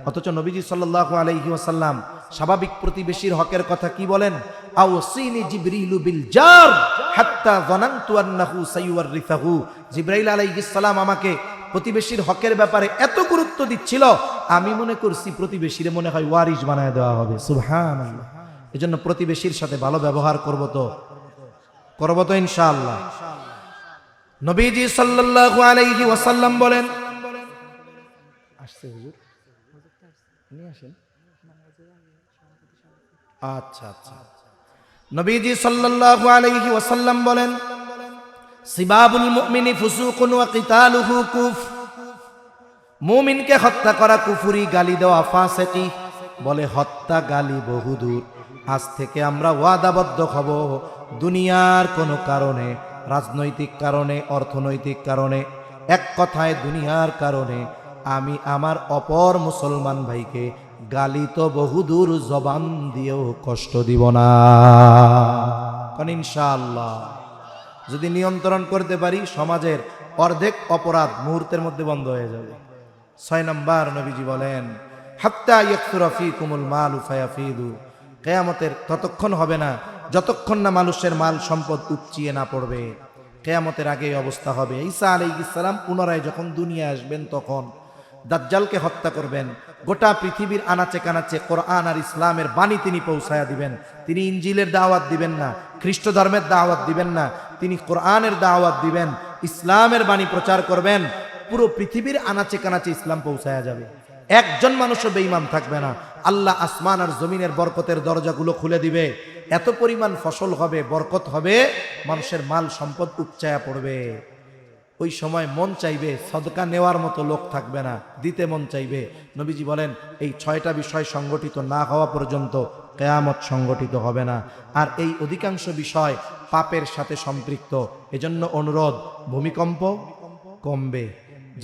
অথচ নবীজি সাল্লাল্লাহু আলাইহি ওয়াসাল্লাম স্বাভাবিক প্রতিবেশীর হকের কথা কি বলেন? আওসিনি জিবরিলু বিল জার হাত্তা যানানতু আন্নাহু সাইয়ুরিসাহু। জিবরাইল আলাইহিস সালাম আমাকে প্রতিবেশীর হকের ব্যাপারে এত গুরুত্ব দিচ্ছিল, আমি মনে করছি প্রতিবেশীরে মনে হয় ওয়ারিশ বানায় দেওয়া হবে। সুবহানাল্লাহ। এজন্য প্রতিবেশীর সাথে ভালো ব্যবহার করব তো ইনশাআল্লাহ। নবীজি সাল্লাল্লাহু আলাইহি ওয়াসাল্লাম বলেন, আসছে হুজুর নিয়ে আসেন। আচ্ছা আচ্ছা। নবীজি সাল্লাল্লাহু আলাইহি ওয়াসাল্লাম বলেন, সিবাবুল মুমিনি ফুসুকুন ওয়া কিতালুহু কুফর। মুমিনকে হত্যা করা কুফরি, গালি দেওয়া ফাসিকি। বলে হত্যা গালি বহুদূর। আজ থেকে আমরা ওয়াদাবদ্ধ হব, দুনিয়ার কোনো কারণে, রাজনৈতিক কারণে, অর্থনৈতিক কারণে, এক কথায় দুনিয়ার কারণে আমি আমার অপর মুসলমান ভাইকে গালি তো বহুদূর, জবান দিয়েও কষ্ট দিব না। কারণ ইনশাআল্লাহ যদি নিয়ন্ত্রণ করতে পারি, সমাজের অর্ধেক অপরাধ মুহূর্তের মধ্যে বন্ধ হয়ে যাবে। 6 নম্বর নবীজি বলেন, হাত্তা ইয়াকসুরা ফীকুমুল মালু ফায়াফিদু। কিয়ামতের ততক্ষণ হবে না যতক্ষণ না মানুষের মাল সম্পদ উপচিয়ে না পড়বে। কিয়ামতের আগে অবস্থা হবে। ঈসা আলাইহিস সালাম পুনরায় যখন দুনিয়ায় আসবেন তখন দাজ্জালকে হত্যা করবেন। গোটা পৃথিবীর আনাচে কানাচে কোরআন আর ইসলামের বাণী তিনি পৌঁছায়া দিবেন। তিনি ইনজিলের দাওয়াত দিবেন না, খ্রিস্ট ধর্মের দাওয়াত দিবেন না, তিনি কোরআনের দাওয়াত দিবেন, ইসলামের বাণী প্রচার করবেন। পুরো পৃথিবীর আনাচে কানাচে ইসলাম পৌঁছায়া যাবে, একজন মানুষও বেঈমান থাকবে না। আল্লাহ আসমান আর জমিনের বরকতের দরজাগুলো খুলে দিবে, এত পরিমাণ ফসল হবে, বরকত হবে, মানুষের মাল সম্পদ উপচায়া পড়বে। ওই সময় মন চাইবে, সদকা নেওয়ার মতো লোক থাকবে না, দিতে মন চাইবে। নবীজি বলেন, এই 6টা বিষয় সংগঠিত না হওয়া পর্যন্ত কিয়ামত সংগঠিত হবে না। আর এই অধিকাংশ বিষয় পাপের সাথে সম্পৃক্ত। এজন্য অনুরোধ, ভূমিকম্প কমবে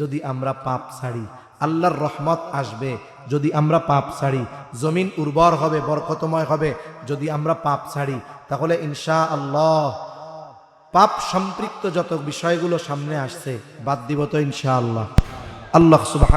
যদি আমরা পাপ ছাড়ি, আল্লাহর রহমত আসবে যদি আমরা পাপ ছাড়ি, জমিন উর্বর হবে, বরকতময় হবে যদি আমরা পাপ ছাড়ি। তাহলে ইনশাআল্লাহ পাপ সম্পৃক্ত যত বিষয়গুলো সামনে আসছে বাদ দিব তো ইনশাআল্লাহ। আল্লাহ সুবহানাহু